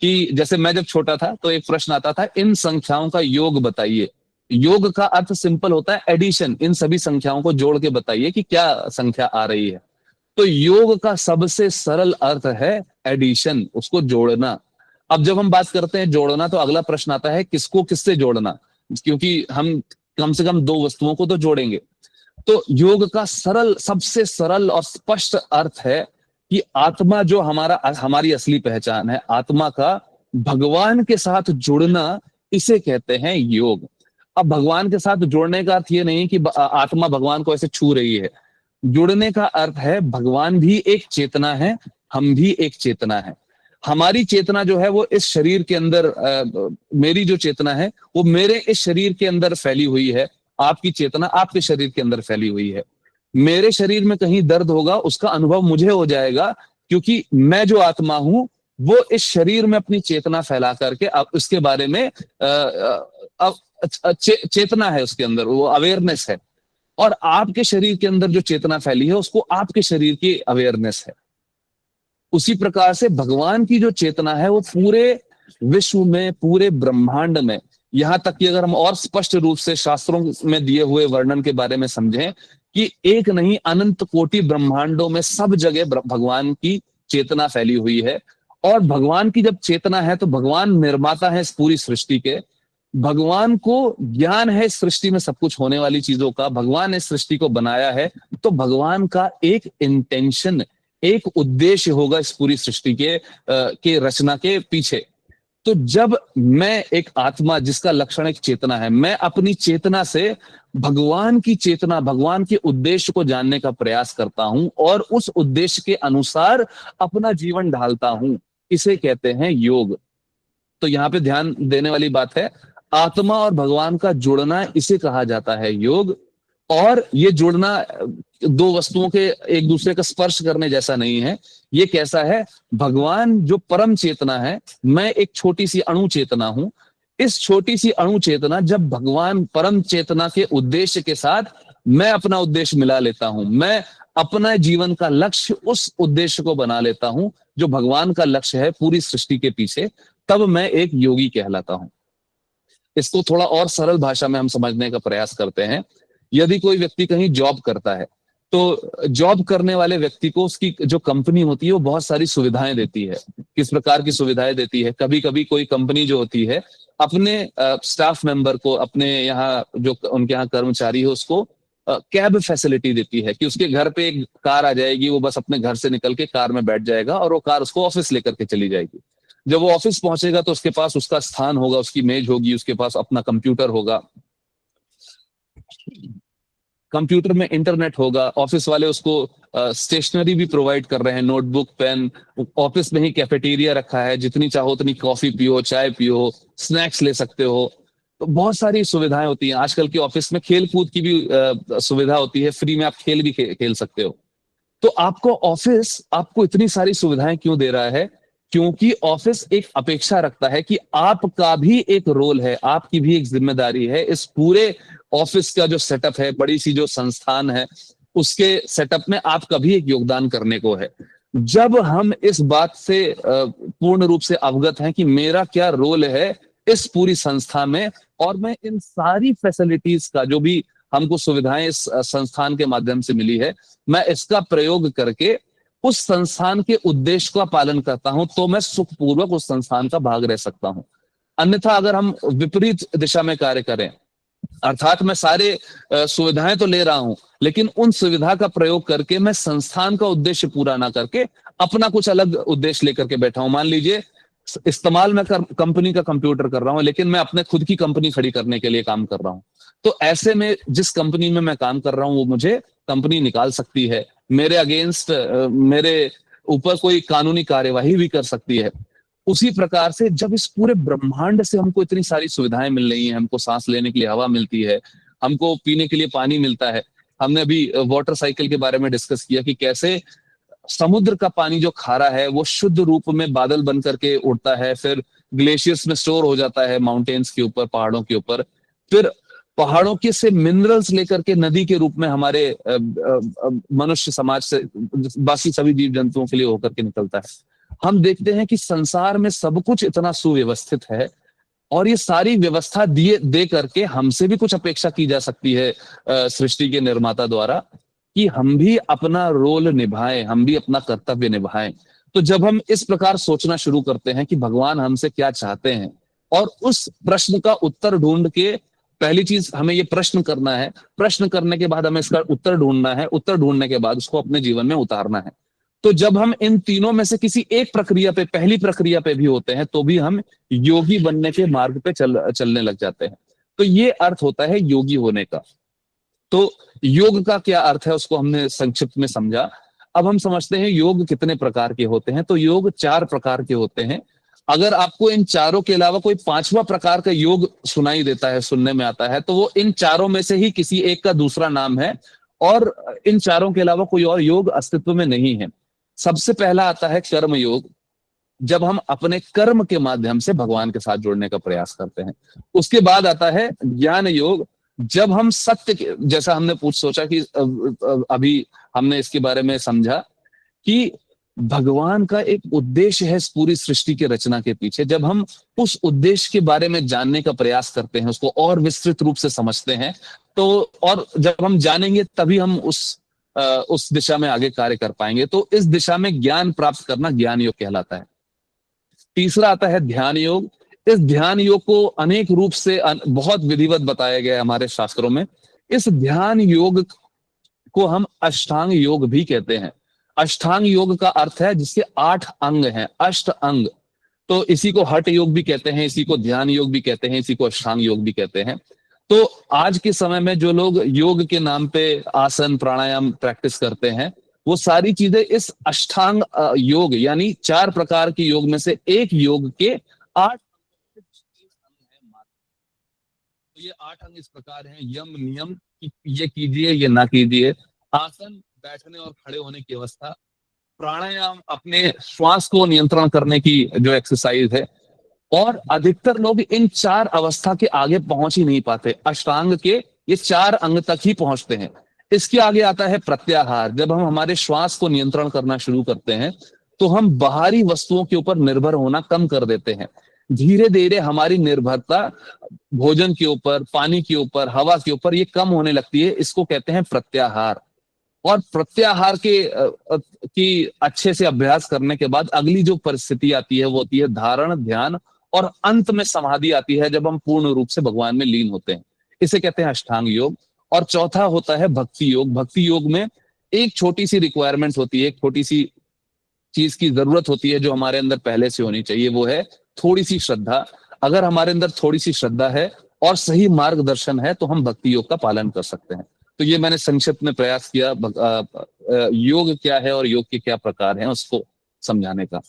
कि जैसे मैं जब छोटा था तो एक प्रश्न आता था, इन संख्याओं का योग बताइए। योग का अर्थ सिंपल होता है एडिशन, इन सभी संख्याओं को जोड़ के बताइए कि क्या संख्या आ रही है। तो योग का सबसे सरल अर्थ है एडिशन, उसको जोड़ना। अब जब हम बात करते हैं जोड़ना, तो अगला प्रश्न आता है किसको किससे जोड़ना, क्योंकि हम कम से कम दो वस्तुओं को तो जोड़ेंगे। तो योग का सरल, सबसे सरल और स्पष्ट अर्थ है कि आत्मा जो हमारी असली पहचान है, आत्मा का भगवान के साथ जुड़ना, इसे कहते हैं योग। अब भगवान के साथ जुड़ने का अर्थ ये नहीं कि आत्मा भगवान को ऐसे छू रही है। जुड़ने का अर्थ है भगवान भी एक चेतना है, हम भी एक चेतना है। हमारी चेतना जो है वो इस शरीर के अंदर, मेरी जो चेतना है वो मेरे इस शरीर के अंदर फैली हुई है, आपकी चेतना आपके शरीर के अंदर फैली हुई है। मेरे शरीर में कहीं दर्द होगा, उसका अनुभव मुझे हो जाएगा, क्योंकि मैं जो आत्मा हूं वो इस शरीर में अपनी चेतना फैला करके अब उसके बारे में चेतना है, उसके अंदर वो अवेयरनेस है। और आपके शरीर के अंदर जो चेतना फैली है उसको आपके शरीर की अवेयरनेस है। उसी प्रकार से भगवान की जो चेतना है वो पूरे विश्व में, पूरे ब्रह्मांड में, यहां तक कि अगर हम और स्पष्ट रूप से शास्त्रों में दिए हुए वर्णन के बारे में समझें कि एक नहीं अनंत कोटि ब्रह्मांडों में सब जगह भगवान की चेतना फैली हुई है। और भगवान की जब चेतना है तो भगवान निर्माता है इस पूरी सृष्टि के। भगवान को ज्ञान है इस सृष्टि में सब कुछ होने वाली चीजों का, भगवान ने इस सृष्टि को बनाया है। तो भगवान का एक इंटेंशन, एक उद्देश्य होगा इस पूरी सृष्टि के रचना के पीछे। तो जब मैं एक आत्मा जिसका लक्षण एक चेतना है, मैं अपनी चेतना से भगवान की चेतना, भगवान के उद्देश्य को जानने का प्रयास करता हूं और उस उद्देश्य के अनुसार अपना जीवन ढालता हूं, इसे कहते हैं योग। तो यहाँ पे ध्यान देने वाली बात है, आत्मा और भगवान का जुड़ना, इसे कहा जाता है योग। और ये जुड़ना दो वस्तुओं के एक दूसरे का स्पर्श करने जैसा नहीं है। ये कैसा है? भगवान जो परम चेतना है, मैं एक छोटी सी अणु चेतना हूं। इस छोटी सी अणु चेतना जब भगवान परम चेतना के उद्देश्य के साथ मैं अपना उद्देश्य मिला लेता हूं, मैं अपना जीवन का लक्ष्य उस उद्देश्य को बना लेता हूं जो भगवान का लक्ष्य है पूरी सृष्टि के पीछे, तब मैं एक योगी कहलाता हूं। इसको थोड़ा और सरल भाषा में हम समझने का प्रयास करते हैं यदि कोई व्यक्ति कहीं जॉब करता है तो जॉब करने वाले व्यक्ति को उसकी जो कंपनी होती है वो बहुत सारी सुविधाएं देती है। किस प्रकार की सुविधाएं देती है? कभी कभी कोई कंपनी जो होती है अपने स्टाफ मेंबर को, अपने यहाँ जो उनके यहाँ कर्मचारी है उसको कैब फैसिलिटी देती है कि उसके घर पे एक कार आ जाएगी, वो बस अपने घर से निकल के कार में बैठ जाएगा और वो कार उसको ऑफिस लेकर के चली जाएगी। जब वो ऑफिस पहुंचेगा तो उसके पास उसका स्थान होगा, उसकी मेज होगी, उसके पास अपना कंप्यूटर होगा, कंप्यूटर में इंटरनेट होगा, ऑफिस वाले उसको स्टेशनरी भी प्रोवाइड कर रहे हैं, नोटबुक, पेन, ऑफिस में ही कैफेटेरिया रखा है, जितनी चाहो उतनी कॉफी पियो, चाय पियो, स्नैक्स ले सकते हो। तो बहुत सारी सुविधाएं होती हैं। आजकल के ऑफिस में खेल कूद की भी सुविधा होती है, फ्री में आप खेल भी खेल सकते हो। तो आपको ऑफिस आपको इतनी सारी सुविधाएं क्यों दे रहा है? क्योंकि ऑफिस एक अपेक्षा रखता है कि आपका भी एक रोल है, आपकी भी एक जिम्मेदारी है। इस पूरे ऑफिस का जो सेटअप है, बड़ी सी जो संस्थान है, उसके सेटअप में आपका भी एक योगदान करने को है। जब हम इस बात से पूर्ण रूप से अवगत हैं कि मेरा क्या रोल है इस पूरी संस्था में, और मैं इन सारी फैसिलिटीज का, जो भी हमको सुविधाएं इस संस्थान के माध्यम से मिली है, मैं इसका प्रयोग करके उस संस्थान के उद्देश्य का पालन करता हूं, तो मैं सुखपूर्वक उस संस्थान का भाग रह सकता हूं। अन्यथा अगर हम विपरीत दिशा में कार्य करें, अर्थात मैं सारे सुविधाएं तो ले रहा हूं लेकिन उन सुविधा का प्रयोग करके मैं संस्थान का उद्देश्य पूरा ना करके अपना कुछ अलग उद्देश्य लेकर के बैठा हूं। मान लीजिए इस्तेमाल मैं कंपनी का कंप्यूटर कर रहा हूं लेकिन मैं अपने खुद की कंपनी खड़ी करने के लिए काम कर रहा हूं, तो ऐसे में जिस कंपनी में मैं काम कर रहा हूं वो मुझे कंपनी निकाल सकती है, मेरे अगेंस्ट मेरे ऊपर कोई कानूनी कार्यवाही भी कर सकती है। उसी प्रकार से जब इस पूरे ब्रह्मांड से हमको इतनी सारी सुविधाएं मिल रही हैं, हमको सांस लेने के लिए हवा मिलती है, हमको पीने के लिए पानी मिलता है। हमने अभी वाटर साइकिल के बारे में डिस्कस किया कि कैसे समुद्र का पानी जो खारा है वो शुद्ध रूप में बादल बन करके उड़ता है, फिर ग्लेशियर्स में स्टोर हो जाता है, माउंटेन्स के ऊपर, पहाड़ों के ऊपर, फिर पहाड़ों के से मिनरल्स लेकर के नदी के रूप में हमारे मनुष्य समाज से बाकी सभी जीव जंतुओं के लिए होकर के निकलता है। हम देखते हैं कि संसार में सब कुछ इतना सुव्यवस्थित है और ये सारी व्यवस्था दिए दे करके हमसे भी कुछ अपेक्षा की जा सकती है सृष्टि के निर्माता द्वारा कि हम भी अपना रोल निभाएं, हम भी अपना कर्तव्य निभाएं। तो जब हम इस प्रकार सोचना शुरू करते हैं कि भगवान हमसे क्या चाहते हैं और उस प्रश्न का उत्तर ढूंढ के, पहली चीज हमें ये प्रश्न करना है, प्रश्न करने के बाद हमें इसका उत्तर ढूंढना है, उत्तर ढूंढने के बाद उसको अपने जीवन में उतारना है। तो जब हम इन तीनों में से किसी एक प्रक्रिया पे, पहली प्रक्रिया पे भी होते हैं तो भी हम योगी बनने के मार्ग पे चलने लग जाते हैं। तो ये अर्थ होता है योगी होने का। तो योग का क्या अर्थ है उसको हमने संक्षिप्त में समझा। अब हम समझते हैं योग कितने प्रकार के होते हैं। तो योग 4 प्रकार के होते हैं। अगर आपको इन चारों के अलावा कोई 5वां प्रकार का योग सुनाई देता है, सुनने में आता है, तो वो इन चारों में से ही किसी एक का दूसरा नाम है और इन चारों के अलावा कोई और योग अस्तित्व में नहीं है। सबसे पहला आता है कर्म योग, जब हम अपने कर्म के माध्यम से भगवान के साथ जुड़ने का प्रयास करते हैं। उसके बाद आता है ज्ञान योग, जब हम सत्य के, जैसा हमने सोचा कि अभी हमने इसके बारे में समझा कि भगवान का एक उद्देश्य है इस पूरी सृष्टि की रचना के पीछे। जब हम उस उद्देश्य के बारे में जानने का प्रयास करते हैं, उसको और विस्तृत रूप से समझते हैं, तो और जब हम जानेंगे तभी हम उस दिशा में आगे कार्य कर पाएंगे। तो इस दिशा में ज्ञान प्राप्त करना ज्ञान योग कहलाता है। तीसरा आता है ध्यान योग। इस ध्यान योग को अनेक रूप से बहुत विधिवत बताया गया है हमारे शास्त्रों में। इस ध्यान योग को हम अष्टांग योग भी कहते हैं। अष्टांग योग का अर्थ है जिसके 8 अंग हैं, अष्ट अंग। तो इसी को हठ योग भी कहते हैं, इसी को ध्यान योग भी कहते हैं, इसी को अष्टांग योग भी कहते हैं। तो आज के समय में जो लोग योग के नाम पे आसन प्राणायाम प्रैक्टिस करते हैं, वो सारी चीजें इस अष्टांग योग यानी 4 प्रकार के योग में से एक योग के 8 अंग हैं। तो ये 8 अंग इस प्रकार हैं: यम नियम, ये कीजिए ये ना कीजिए; आसन, बैठने और खड़े होने की अवस्था; प्राणायाम, अपने श्वास को नियंत्रण करने की जो एक्सरसाइज है। और अधिकतर लोग इन 4 अवस्था के आगे पहुंच ही नहीं पाते, अष्टांग के ये 4 अंग तक ही पहुंचते हैं। इसके आगे आता है प्रत्याहार। जब हम हमारे श्वास को नियंत्रण करना शुरू करते हैं तो हम बाहरी वस्तुओं के ऊपर निर्भर होना कम कर देते हैं। धीरे धीरे हमारी निर्भरता भोजन के ऊपर, पानी के ऊपर, हवा के ऊपर ये कम होने लगती है। इसको कहते हैं प्रत्याहार। और प्रत्याहार की अच्छे से अभ्यास करने के बाद अगली जो परिस्थिति आती है वो होती है धारण, ध्यान, और अंत में समाधि आती है जब हम पूर्ण रूप से भगवान में लीन होते हैं। इसे कहते हैं अष्टांग योग। और चौथा होता है भक्ति योग। भक्ति योग में एक छोटी सी रिक्वायरमेंट होती है, एक छोटी सी चीज की जरूरत होती है जो हमारे अंदर पहले से होनी चाहिए, वो है थोड़ी सी श्रद्धा। अगर हमारे अंदर थोड़ी सी श्रद्धा है और सही मार्गदर्शन है तो हम भक्ति योग का पालन कर सकते हैं। तो ये मैंने संक्षिप्त में प्रयास किया योग क्या है और योग के क्या प्रकार हैं उसको समझाने का।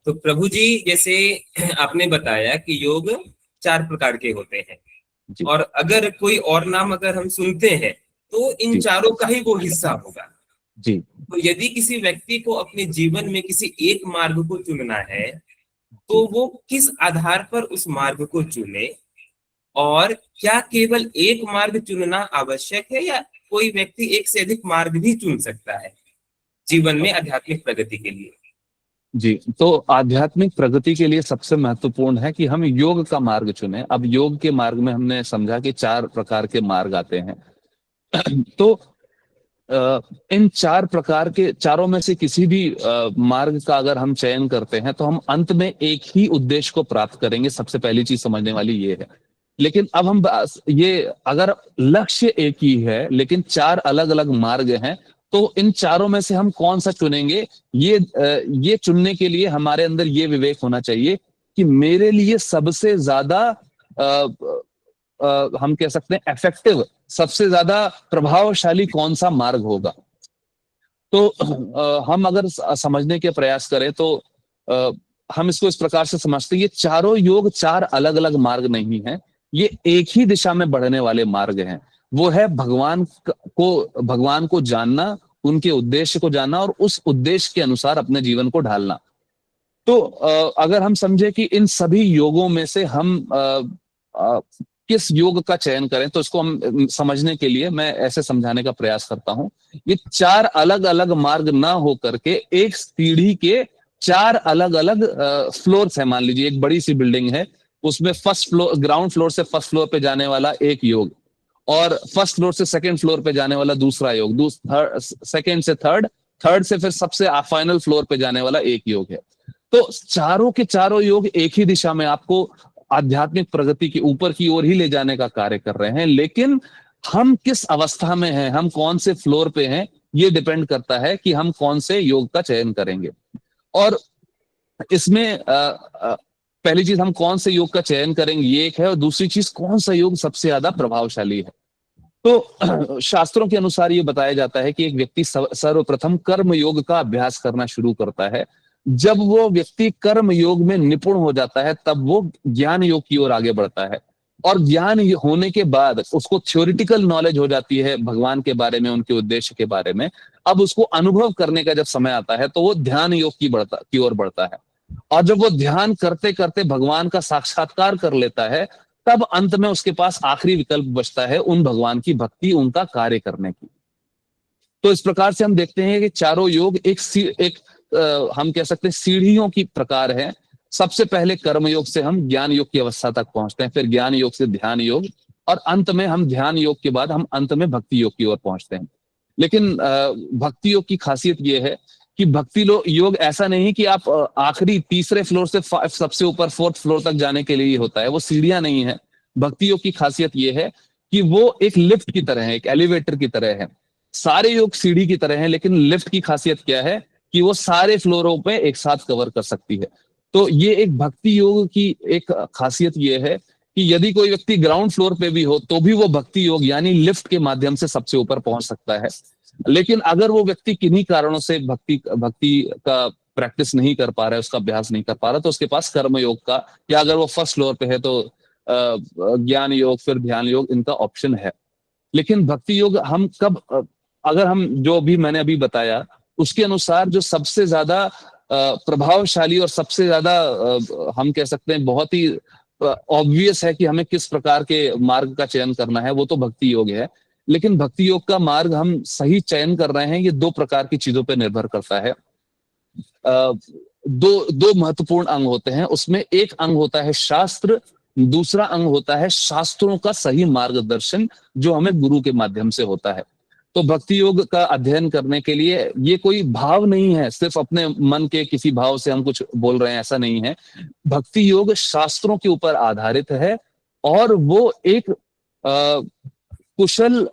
तो प्रभु जी, जैसे आपने बताया कि योग 4 प्रकार के होते हैं, जी और अगर कोई और नाम अगर हम सुनते हैं तो इन जी चारों का ही वो हिस्सा होगा। जी तो यदि किसी व्यक्ति को अपने जीवन में किसी एक मार्ग को चुनना है जी तो वो किस आधार पर उस मार्ग को चुने, और क्या केवल एक मार्ग चुनना आवश्यक है, या कोई व्यक्ति एक से अधिक मार्ग भी चुन सकता है जीवन में आध्यात्मिक प्रगति के लिए? जी। तो आध्यात्मिक प्रगति के लिए सबसे महत्वपूर्ण है कि हम योग का मार्ग चुने। अब योग के मार्ग में हमने समझा कि 4 प्रकार के मार्ग आते हैं। तो इन 4 प्रकार के चारों में से किसी भी मार्ग का अगर हम चयन करते हैं तो हम अंत में एक ही उद्देश्य को प्राप्त करेंगे। सबसे पहली चीज समझने वाली ये है। लेकिन अब हम ये अगर लक्ष्य एक ही है लेकिन 4 अलग अलग मार्ग हैं तो इन चारों में से हम कौन सा चुनेंगे, ये चुनने के लिए हमारे अंदर ये विवेक होना चाहिए कि मेरे लिए सबसे ज्यादा हम कह सकते हैं इफेक्टिव, सबसे ज्यादा प्रभावशाली कौन सा मार्ग होगा। तो हम अगर समझने के प्रयास करें तो हम इसको इस प्रकार से समझते हैं ये चारों योग 4 अलग अलग मार्ग नहीं है, ये एक ही दिशा में बढ़ने वाले मार्ग हैं। वो है भगवान को जानना, उनके उद्देश्य को जानना और उस उद्देश्य के अनुसार अपने जीवन को ढालना। तो अगर हम समझे कि इन सभी योगों में से हम किस योग का चयन करें तो इसको हम समझने के लिए मैं ऐसे समझाने का प्रयास करता हूं। ये 4 अलग अलग मार्ग ना हो करके एक सीढ़ी के 4 अलग अलग फ्लोर्स है। मान लीजिए एक बड़ी सी बिल्डिंग है, उसमें फर्स्ट फ्लोर, ग्राउंड फ्लोर से फर्स्ट फ्लोर पे जाने वाला एक योग, और फर्स्ट फ्लोर से सेकंड फ्लोर पे जाने वाला दूसरा योग, सेकंड से थर्ड, थर्ड से फिर सबसे फाइनल फ्लोर पे जाने वाला एक योग है। तो चारों के चारों योग एक ही दिशा में आपको आध्यात्मिक प्रगति के ऊपर की ओर ही ले जाने का कार्य कर रहे हैं। लेकिन हम किस अवस्था में हैं, हम कौन से फ्लोर पे हैं, ये डिपेंड करता है कि हम कौन से योग का चयन करेंगे। और इसमें पहली चीज हम कौन से योग का चयन करेंगे ये एक है, और दूसरी चीज कौन सा योग सबसे ज्यादा प्रभावशाली है। तो शास्त्रों के अनुसार ये बताया जाता है कि एक व्यक्ति सर्वप्रथम कर्म योग का अभ्यास करना शुरू करता है। जब वो व्यक्ति कर्म योग में निपुण हो जाता है तब वो ज्ञान योग की ओर आगे बढ़ता है, और ज्ञान होने के बाद उसको थ्योरिटिकल नॉलेज हो जाती है भगवान के बारे में, उनके उद्देश्य के बारे में। अब उसको अनुभव करने का जब समय आता है तो वो ध्यान योग की ओर बढ़ता है, और जब वो ध्यान करते करते भगवान का साक्षात्कार कर लेता है तब अंत में उसके पास आखिरी विकल्प बचता है उन भगवान की भक्ति, उनका कार्य करने की। तो इस प्रकार से हम देखते हैं कि चारों योग एक हम कह सकते हैं सीढ़ियों की प्रकार है। सबसे पहले कर्म योग से हम ज्ञान योग की अवस्था तक पहुंचते हैं, फिर ज्ञान योग से ध्यान योग, और अंत में हम ध्यान योग के बाद हम अंत में भक्ति योग की ओर पहुंचते हैं। लेकिन भक्ति योग की खासियत यह है कि भक्ति योग ऐसा नहीं कि आप आखिरी तीसरे फ्लोर से सबसे ऊपर 4th फ्लोर तक जाने के लिए होता है, वो सीढ़ियां नहीं है। भक्ति योग की खासियत यह है कि वो एक लिफ्ट की तरह है, एक एलिवेटर की तरह है। सारे योग सीढ़ी की तरह हैं, लेकिन लिफ्ट की खासियत क्या है कि वो सारे फ्लोरों पे एक साथ कवर कर सकती है। तो ये एक भक्ति योग की एक खासियत ये है कि यदि कोई व्यक्ति ग्राउंड फ्लोर पे भी हो तो भी वो भक्ति योग यानी लिफ्ट के माध्यम से सबसे ऊपर पहुंच सकता है। लेकिन अगर वो व्यक्ति किन्हीं कारणों से भक्ति का प्रैक्टिस नहीं कर पा रहा है, उसका अभ्यास नहीं कर पा रहा, तो उसके पास कर्म योग का, या अगर वो फर्स्ट फ्लोर पे है तो ज्ञान योग, फिर ध्यान योग, इनका ऑप्शन है। लेकिन भक्ति योग हम कब, अगर हम जो भी मैंने अभी बताया उसके अनुसार जो सबसे ज्यादा प्रभावशाली और सबसे ज्यादा हम कह सकते हैं बहुत ही ऑब्वियस है कि हमें किस प्रकार के मार्ग का चयन करना है, वो तो भक्ति योग है। लेकिन भक्ति योग का मार्ग हम सही चयन कर रहे हैं, ये 2 प्रकार की चीजों पर निर्भर करता है। दो दो महत्वपूर्ण अंग होते हैं। उसमें एक अंग होता है शास्त्र, दूसरा अंग होता है शास्त्रों का सही मार्गदर्शन, जो हमें गुरु के माध्यम से होता है। तो भक्ति योग का अध्ययन करने के लिए ये कोई भाव नहीं है, सिर्फ अपने मन के किसी भाव से हम कुछ बोल रहे हैं, ऐसा नहीं है। भक्ति योग शास्त्रों के ऊपर आधारित है, और वो एक कुशल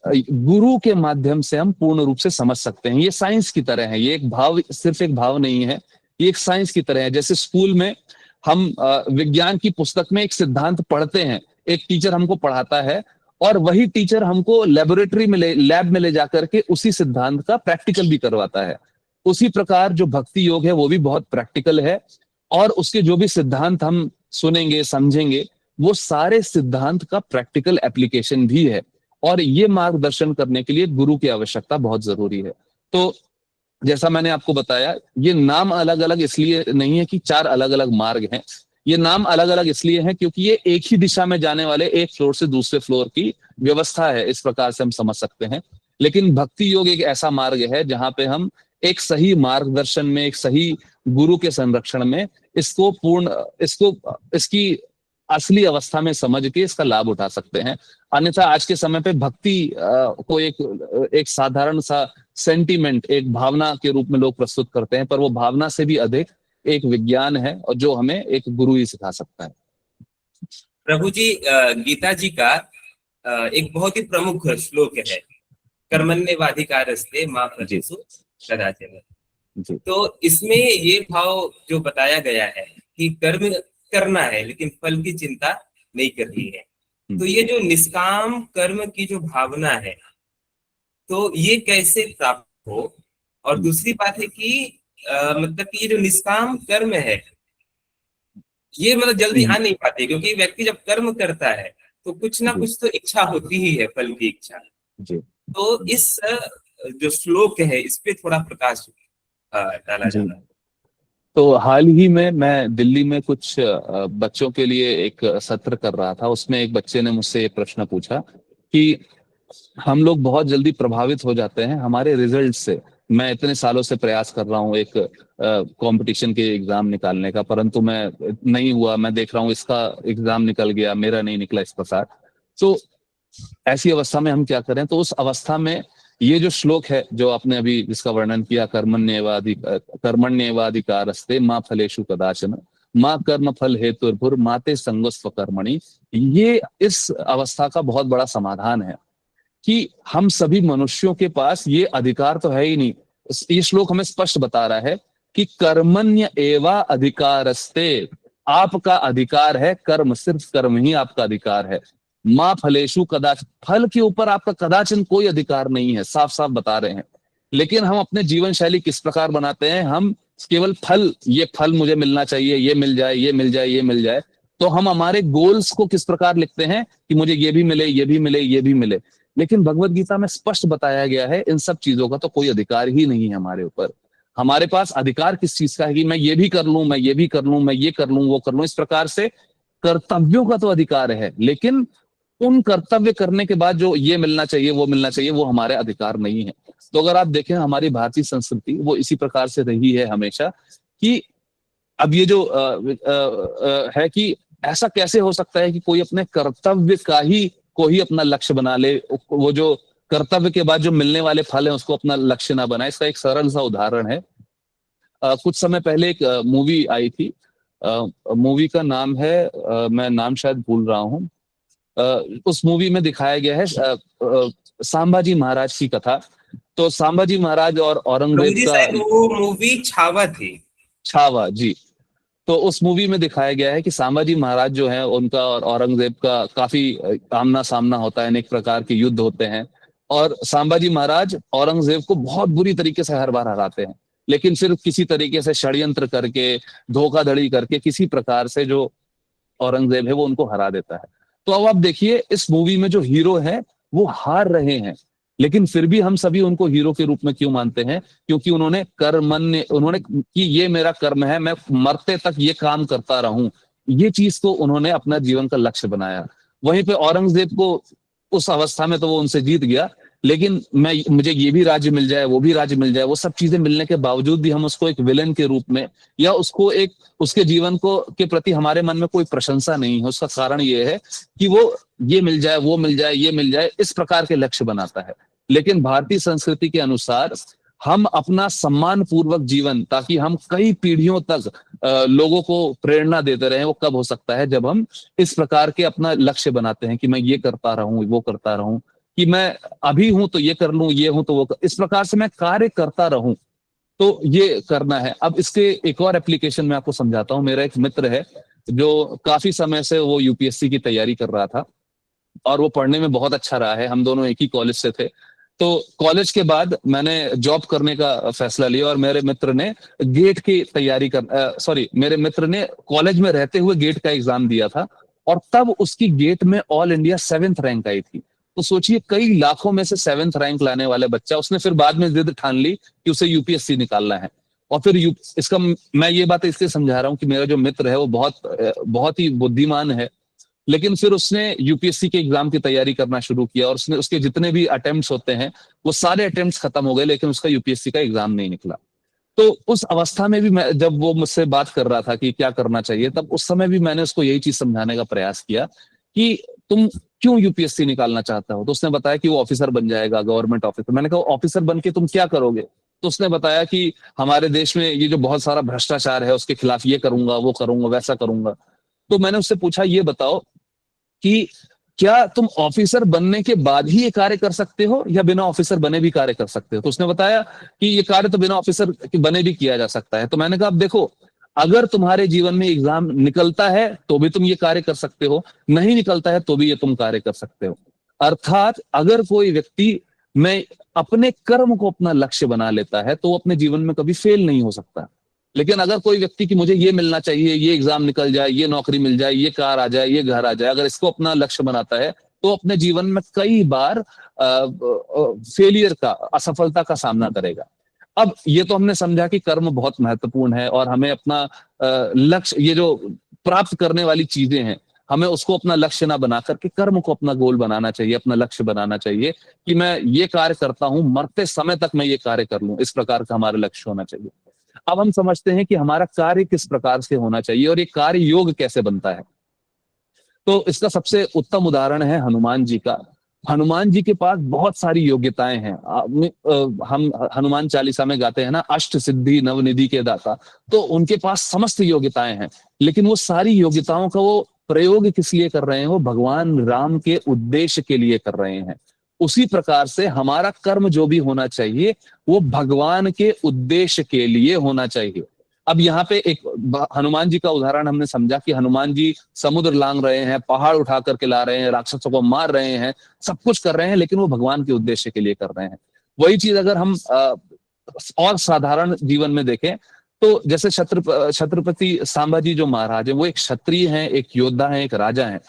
गुरु के माध्यम से हम पूर्ण रूप से समझ सकते हैं। ये साइंस की तरह है, ये एक भाव, सिर्फ एक भाव नहीं है, ये एक साइंस की तरह है। जैसे स्कूल में हम विज्ञान की पुस्तक में एक सिद्धांत पढ़ते हैं, एक टीचर हमको पढ़ाता है, और वही टीचर हमको लेबोरेटरी में लैब में ले जाकर के उसी सिद्धांत का प्रैक्टिकल भी करवाता है। उसी प्रकार जो भक्ति योग है वो भी बहुत प्रैक्टिकल है, और उसके जो भी सिद्धांत हम सुनेंगे समझेंगे, वो सारे सिद्धांत का प्रैक्टिकल एप्लीकेशन भी है। और ये मार्गदर्शन करने के लिए गुरु की आवश्यकता बहुत जरूरी है। तो जैसा मैंने आपको बताया, ये नाम अलग अलग इसलिए नहीं है कि 4 अलग अलग मार्ग हैं। ये नाम अलग अलग इसलिए हैं क्योंकि ये एक ही दिशा में जाने वाले एक फ्लोर से दूसरे फ्लोर की व्यवस्था है, इस प्रकार से हम समझ सकते हैं। लेकिन भक्ति योग एक ऐसा मार्ग है जहां पे हम एक सही मार्गदर्शन में, एक सही गुरु के संरक्षण में इसकी असली अवस्था में समझ के इसका लाभ उठा सकते हैं। अन्यथा आज के समय पे भक्ति को एक साधारण सा सेंटीमेंट, एक भावना के रूप में लोग प्रस्तुत करते हैं, पर वो भावना से भी अधिक एक विज्ञान है, और जो हमें एक गुरु ही सिखा सकता है। प्रभु जी, गीता जी का एक बहुत ही प्रमुख श्लोक है, कर्मण्येवाधिकारस्ते मा फलेषु कदाचन। तो इसमें ये भाव जो बताया गया है कि कर्म करना है लेकिन फल की चिंता नहीं करनी है, तो ये जो निष्काम कर्म की जो भावना है, तो ये कैसे प्राप्त हो? और दूसरी बात है कि मतलब कि ये जो निष्काम कर्म है, ये मतलब जल्दी आ नहीं पाती, क्योंकि व्यक्ति जब कर्म करता है तो कुछ ना कुछ तो इच्छा होती ही है, फल की इच्छा। तो इस जो श्लोक है इस पे थोड़ा प्रकाश डाला जाता। तो हाल ही में मैं दिल्ली में कुछ बच्चों के लिए एक सत्र कर रहा था। उसमें एक बच्चे ने मुझसे ये प्रश्न पूछा कि हम लोग बहुत जल्दी प्रभावित हो जाते हैं हमारे रिजल्ट से। मैं इतने सालों से प्रयास कर रहा हूँ एक कंपटीशन के एग्जाम निकालने का, परंतु मैं नहीं हुआ। मैं देख रहा हूँ इसका एग्जाम निकल गया, मेरा नहीं निकला, इस प्रकार। तो ऐसी अवस्था में हम क्या करें? तो उस अवस्था में ये जो श्लोक है जो आपने अभी जिसका वर्णन किया, कर्मण्येवाधिकारस्ते मा फलेषु कदाचन माँ कर्म फल हेतुर्भुर माते संगस्व कर्मणि, ये इस अवस्था का बहुत बड़ा समाधान है कि हम सभी मनुष्यों के पास ये अधिकार तो है ही नहीं। ये श्लोक हमें स्पष्ट बता रहा है कि कर्मण्य एवा अधिकारस्ते, आपका अधिकार है कर्म, सिर्फ कर्म ही आपका अधिकार है। माँ फलेषु कदाचन, फल के ऊपर आपका कदाचन कोई अधिकार नहीं है, साफ साफ बता रहे हैं। लेकिन हम अपने जीवन शैली किस प्रकार बनाते हैं? हम केवल फल, ये फल मुझे मिलना चाहिए, ये मिल जाए, ये मिल जाए, ये मिल जाए। तो हम हमारे गोल्स को किस प्रकार लिखते हैं कि मुझे ये भी मिले, ये भी मिले, ये भी मिले। लेकिन भगवत गीता में स्पष्ट बताया गया है इन सब चीजों का तो कोई अधिकार ही नहीं है हमारे ऊपर। हमारे पास अधिकार किस चीज का है कि मैं ये भी कर लूं, मैं ये भी कर लूं, मैं ये कर लूं, वो कर लूं। इस प्रकार से कर्तव्यों का तो अधिकार है, लेकिन उन कर्तव्य करने के बाद जो ये मिलना चाहिए, वो मिलना चाहिए, वो हमारे अधिकार नहीं है। तो अगर आप देखें हमारी भारतीय संस्कृति वो इसी प्रकार से रही है हमेशा कि अब ये जो है कि ऐसा कैसे हो सकता है कि कोई अपने कर्तव्य का ही को ही अपना लक्ष्य बना ले, वो जो कर्तव्य के बाद जो मिलने वाले फल है उसको अपना लक्ष्य ना बनाए। इसका एक सरल सा उदाहरण है। कुछ समय पहले एक मूवी आई थी, मूवी का नाम है मैं नाम शायद भूल रहा हूँ। उस मूवी में दिखाया गया है संभाजी महाराज की कथा। तो संभाजी महाराज और औरंगजेब का, वो मूवी छावा थी। छावा जी। तो उस मूवी में दिखाया गया है कि संभाजी महाराज जो है उनका और औरंगजेब का काफी आमना सामना होता है, अनेक प्रकार के युद्ध होते हैं, और संभाजी महाराज औरंगजेब को बहुत बुरी तरीके से हर बार हराते हैं। लेकिन फिर किसी तरीके से षड्यंत्र करके, धोखाधड़ी करके, किसी प्रकार से जो औरंगजेब है वो उनको हरा देता है। तो अब आप देखिए इस मूवी में जो हीरो है वो हार रहे हैं, लेकिन फिर भी हम सभी उनको हीरो के रूप में क्यों मानते हैं? क्योंकि उन्होंने कि ये मेरा कर्म है, मैं मरते तक ये काम करता रहूं, ये चीज को उन्होंने अपना जीवन का लक्ष्य बनाया। वहीं पे औरंगजेब को उस अवस्था में तो वो उनसे जीत गया, लेकिन मुझे ये भी राज्य मिल जाए, वो भी राज्य मिल जाए, वो सब चीजें मिलने के बावजूद भी हम उसको एक विलन के रूप में, या उसको एक, उसके जीवन को के प्रति हमारे मन में कोई प्रशंसा नहीं है। उसका कारण ये है कि वो ये मिल जाए, वो मिल जाए, ये मिल जाए, इस प्रकार के लक्ष्य बनाता है। लेकिन भारतीय संस्कृति के अनुसार हम अपना सम्मान पूर्वक जीवन, ताकि हम कई पीढ़ियों तक लोगों को प्रेरणा देते रहे, वो कब हो सकता है, जब हम इस प्रकार के अपना लक्ष्य बनाते हैं कि मैं ये करता रहूं, वो करता रहूं, कि मैं अभी हूं तो ये कर लूं, ये हूं तो वो इस प्रकार से मैं कार्य करता रहूं, तो ये करना है। अब इसके एक और एप्लीकेशन मैं आपको समझाता हूं। मेरा एक मित्र है जो काफी समय से वो यूपीएससी की तैयारी कर रहा था, और वो पढ़ने में बहुत अच्छा रहा है। हम दोनों एक ही कॉलेज से थे। तो कॉलेज के बाद मैंने जॉब करने का फैसला लिया, और मेरे मित्र ने गेट की तैयारी मेरे मित्र ने कॉलेज में रहते हुए गेट का एग्जाम दिया था, और तब उसकी गेट में ऑल इंडिया 7th रैंक आई थी। तो सोचिए, कई लाखों में से 7th रैंक लाने वाले बच्चा, उसने फिर बाद में जिद ठान ली कि उसे यूपीएससी निकालना है। और फिर इसका मैं ये बात इसलिए समझा रहा हूँ कि मेरा जो मित्र है वो बहुत ही बुद्धिमान है। लेकिन फिर उसने यूपीएससी के एग्जाम की तैयारी करना शुरू किया, और उसने उसके जितने भी अटेम्प्ट्स होते हैं वो सारे अटेम्प्ट्स खत्म हो गए, लेकिन उसका यूपीएससी का एग्जाम नहीं निकला। तो उस अवस्था में भी मैं, जब वो मुझसे बात कर रहा था कि क्या करना चाहिए, तब उस समय भी मैंने उसको यही चीज समझाने का प्रयास किया कि तुम क्यों यूपीएससी निकालना चाहता हो। तो उसने बताया कि वो ऑफिसर बन जाएगा, गवर्नमेंट ऑफिसर। मैंने कहा ऑफिसर बन के तुम क्या करोगे? तो उसने बताया कि हमारे देश में ये जो बहुत सारा भ्रष्टाचार है उसके खिलाफ ये करूंगा, वो करूंगा, वैसा करूंगा। तो मैंने उससे पूछा, ये बताओ कि क्या तुम ऑफिसर बनने के बाद ही ये कार्य कर सकते हो, या बिना ऑफिसर बने भी कार्य कर सकते हो? तो उसने बताया कि ये कार्य तो बिना ऑफिसर बने भी किया जा सकता है। तो मैंने कहा, अब देखो, अगर तुम्हारे जीवन में एग्जाम निकलता है तो भी तुम ये कार्य कर सकते हो, नहीं निकलता है तो भी ये तुम कार्य कर सकते हो। अर्थात अगर कोई व्यक्ति में अपने कर्म को अपना लक्ष्य बना लेता है तो वो अपने जीवन में कभी फेल नहीं हो सकता। लेकिन अगर कोई व्यक्ति की मुझे ये मिलना चाहिए, ये एग्जाम निकल जाए, ये नौकरी मिल जाए, ये कार आ जाए, ये घर आ जाए, अगर इसको अपना लक्ष्य बनाता है तो अपने जीवन में कई बार फेलियर का, असफलता का सामना करेगा। अब ये तो हमने समझा कि कर्म बहुत महत्वपूर्ण है, और हमें अपना लक्ष्य, ये जो प्राप्त करने वाली चीजें हैं, हमें उसको अपना लक्ष्य ना बना करके कर्म को अपना गोल बनाना चाहिए, अपना लक्ष्य बनाना चाहिए कि मैं ये कार्य करता हूं, मरते समय तक मैं ये कार्य कर लूं। इस प्रकार का हमारा लक्ष्य होना चाहिए। अब हम समझते हैं कि हमारा कार्य किस प्रकार से होना चाहिए, और ये कार्य योग कैसे बनता है। तो इसका सबसे उत्तम उदाहरण है हनुमान जी का। हनुमान जी के पास बहुत सारी योग्यताएं हैं। हम हनुमान चालीसा में गाते हैं ना, अष्ट सिद्धि नवनिधि के दाता। तो उनके पास समस्त योग्यताएं हैं, लेकिन वो सारी योग्यताओं का वो प्रयोग किस लिए कर रहे हैं? वो भगवान राम के उद्देश्य के लिए कर रहे हैं। उसी प्रकार से हमारा कर्म जो भी होना चाहिए वो भगवान के उद्देश्य के लिए होना चाहिए। अब यहाँ पे एक हनुमान जी का उदाहरण हमने समझा कि हनुमान जी समुद्र लांग रहे हैं, पहाड़ उठा करके ला रहे हैं, राक्षसों को मार रहे हैं, सब कुछ कर रहे हैं, लेकिन वो भगवान के उद्देश्य के लिए कर रहे हैं। वही चीज अगर हम और साधारण जीवन में देखें, तो जैसे छत्रपति संभाजी जो महाराज है, वो एक क्षत्रिय हैं, एक योद्धा हैं, एक राजा हैं।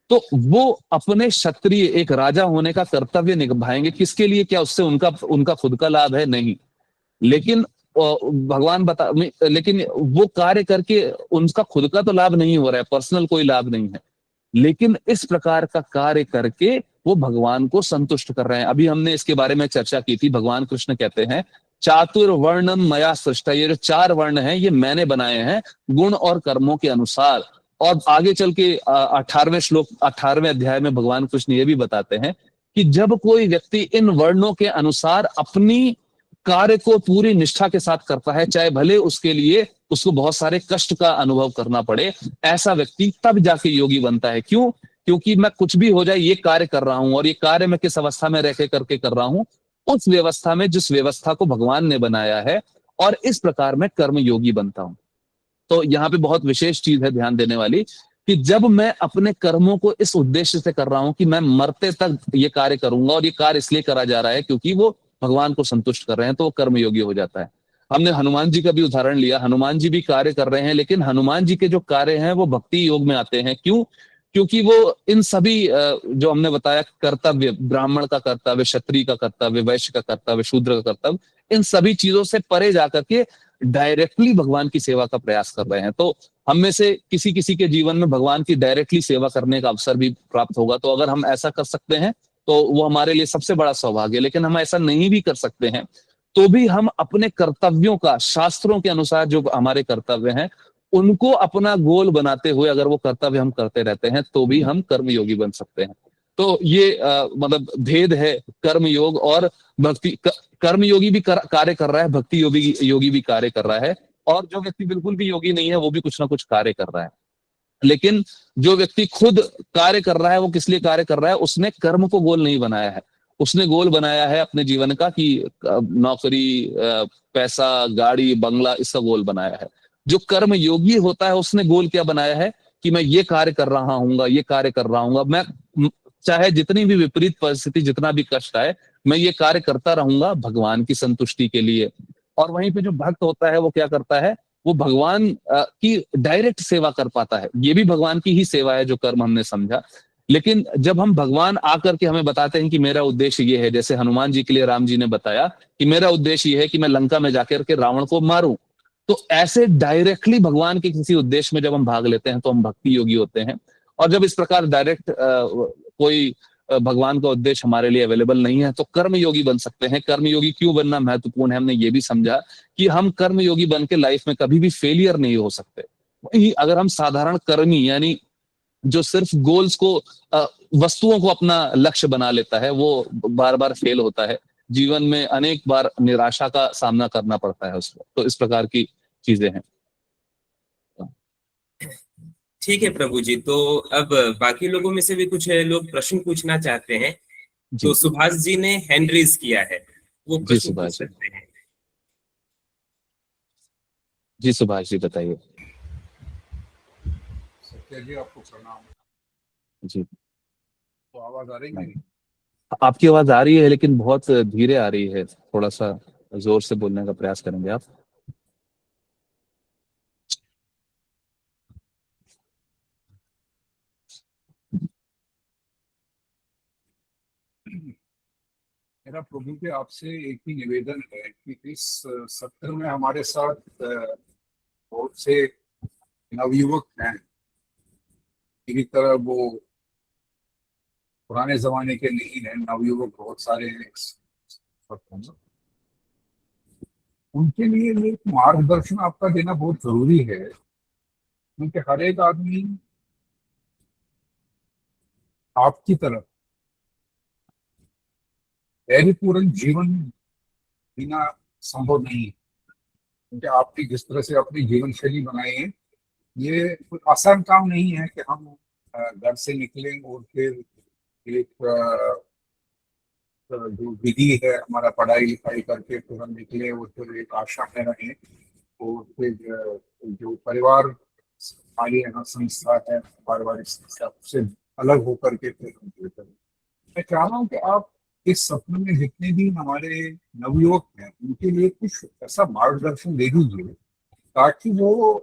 तो वो अपने क्षत्रिय, एक राजा होने का कर्तव्य निभाएंगे किसके लिए? क्या उससे उनका उनका खुद का लाभ है? नहीं। लेकिन भगवान लेकिन वो कार्य करके उनका खुद का तो लाभ नहीं हो रहा है, पर्सनल कोई लाभ नहीं है, लेकिन इस प्रकार का कार्य करके वो भगवान को संतुष्ट कर रहे हैं। अभी हमने इसके बारे में चर्चा की थी। भगवान कृष्ण कहते हैं, चातुर्वर्णम मया सृष्टा, ये जो 4 वर्ण हैं ये मैंने बनाए हैं गुण और कर्मों के अनुसार। और आगे चल के 18वें श्लोक, 18वें अध्याय में भगवान कृष्ण ये भी बताते हैं कि जब कोई व्यक्ति इन वर्णों के अनुसार अपनी कार्य को पूरी निष्ठा के साथ करता है, चाहे भले उसके लिए उसको बहुत सारे कष्ट का अनुभव करना पड़े, ऐसा व्यक्ति तब जाके योगी बनता है। क्यों? क्योंकि मैं कुछ भी हो जाए ये कार्य कर रहा हूं, और ये कार्य मैं किस अवस्था में रह के करके कर रहा हूं? उस व्यवस्था में जिस व्यवस्था को भगवान ने बनाया है, और इस प्रकार मैं कर्म योगी बनता हूं। तो यहाँ पे बहुत विशेष चीज है ध्यान देने वाली, कि जब मैं अपने कर्मों को इस उद्देश्य से कर रहा हूं कि मैं मरते तक ये कार्य करूंगा, और ये कार्य इसलिए करा जा रहा है क्योंकि वो भगवान को संतुष्ट कर रहे हैं, तो वो कर्मयोगी हो जाता है। हमने हनुमान जी का भी उदाहरण लिया। हनुमान जी भी कार्य कर रहे हैं, लेकिन हनुमान जी के जो कार्य हैं वो भक्ति योग में आते हैं। क्यों? क्योंकि वो इन सभी जो हमने बताया कर्तव्य, ब्राह्मण का कर्तव्य, क्षत्रिय का कर्तव्य, वैश्य का कर्तव्य, शूद्र का कर्तव्य, इन सभी चीजों से परे जाकर के डायरेक्टली भगवान की सेवा का प्रयास कर रहे हैं। तो हम में से किसी किसी के जीवन में भगवान की डायरेक्टली सेवा करने का अवसर भी प्राप्त होगा। तो अगर हम ऐसा कर सकते हैं तो वो हमारे लिए सबसे बड़ा सौभाग्य है। लेकिन हम ऐसा नहीं भी कर सकते हैं तो भी हम अपने कर्तव्यों का, शास्त्रों के अनुसार जो हमारे कर्तव्य हैं, उनको अपना गोल बनाते हुए अगर वो कर्तव्य हम करते रहते हैं तो भी हम कर्मयोगी बन सकते हैं। तो ये मतलब भेद है कर्मयोग और भक्ति। कर्मयोगी भी कार्य कर रहा है, भक्ति योगी भी कार्य कर रहा है, और जो व्यक्ति बिल्कुल भी योगी नहीं है वो भी कुछ ना कुछ कार्य कर रहा है। लेकिन जो व्यक्ति खुद कार्य कर रहा है वो किस लिए कार्य कर रहा है? उसने कर्म को गोल नहीं बनाया है, उसने गोल बनाया है अपने जीवन का कि नौकरी, पैसा, गाड़ी, बंगला, इसका गोल बनाया है। जो कर्म योगी होता है उसने गोल क्या बनाया है कि मैं ये कार्य कर रहा हूँ, ये कार्य कर रहा हूँ, मैं चाहे जितनी भी विपरीत परिस्थिति, जितना भी कष्ट आए, मैं ये कार्य करता रहूंगा भगवान की संतुष्टि के लिए। और वहीं पे जो भक्त होता है वो क्या करता है? वो भगवान की डायरेक्ट सेवा कर पाता है। ये भी भगवान की ही सेवा है जो कर्म हमने समझा। लेकिन जब हम भगवान आकर के हमें बताते हैं कि मेरा उद्देश्य ये है, जैसे हनुमान जी के लिए राम जी ने बताया कि मेरा उद्देश्य ये है कि मैं लंका में जाकर के रावण को मारूं, तो ऐसे डायरेक्टली भगवान के किसी उद्देश्य में जब हम भाग लेते हैं तो हम भक्ति योगी होते हैं। और जब इस प्रकार डायरेक्ट कोई भगवान का उद्देश्य हमारे लिए अवेलेबल नहीं है तो कर्म योगी बन सकते हैं। कर्म योगी क्यों बनना महत्वपूर्ण है, हमने ये भी समझा कि हम कर्म योगी बन के लाइफ में कभी भी फेलियर नहीं हो सकते। वही अगर हम साधारण कर्मी, यानी जो सिर्फ गोल्स को, वस्तुओं को अपना लक्ष्य बना लेता है, वो बार बार फेल होता है। जीवन में अनेक बार निराशा का सामना करना पड़ता है उसको। तो इस प्रकार की चीजें हैं। ठीक है प्रभु जी, तो अब बाकी लोगों में से भी कुछ लोग प्रश्न पूछना चाहते हैं। तो जी सुभाष जी ने हैंड रेज किया है, वो जी प्रश्न पूछ सुभाष जी। सकते हैं। जी सुभाष जी बताइए। सत्या जी आपको प्रणाम। जी तो आवाज आ रही है मेरी? आपकी आवाज आ रही है लेकिन बहुत धीरे आ रही है, थोड़ा सा जोर से बोलने का प्रयास करेंगे आप? मेरा प्रभु के आपसे एक ही निवेदन है कि इस सत्र में हमारे साथ बहुत से नवयुवक हैं। मेरी तरह वो पुराने जमाने के नहीं हैं, नवयुवक बहुत सारे हैं इस सत्र में। उनके लिए एक मार्गदर्शन आपका देना बहुत जरूरी है, क्योंकि हर एक आदमी आपकी तरफ धैर्यपूर्ण जीवन जीना संभव नहीं है। क्योंकि आपकी जिस तरह से अपनी जीवन शैली बनाई है, ये कोई आसान काम नहीं है कि हम घर से निकलें और फिर एक जो विधि है हमारा पढ़ाई लिखाई करके फिर हम निकले और फिर एक आशा में रहें, और फिर जो परिवार हमारी यहाँ संस्था है, पारिवारिक संस्था, उससे अलग होकर के फिर हम ये करें। मैं चाह रहा हूँ कि आप इस सत्र में जितने भी हमारे नवयुवक हैं उनके लिए कुछ ऐसा मार्गदर्शन दे दीजिए ताकि वो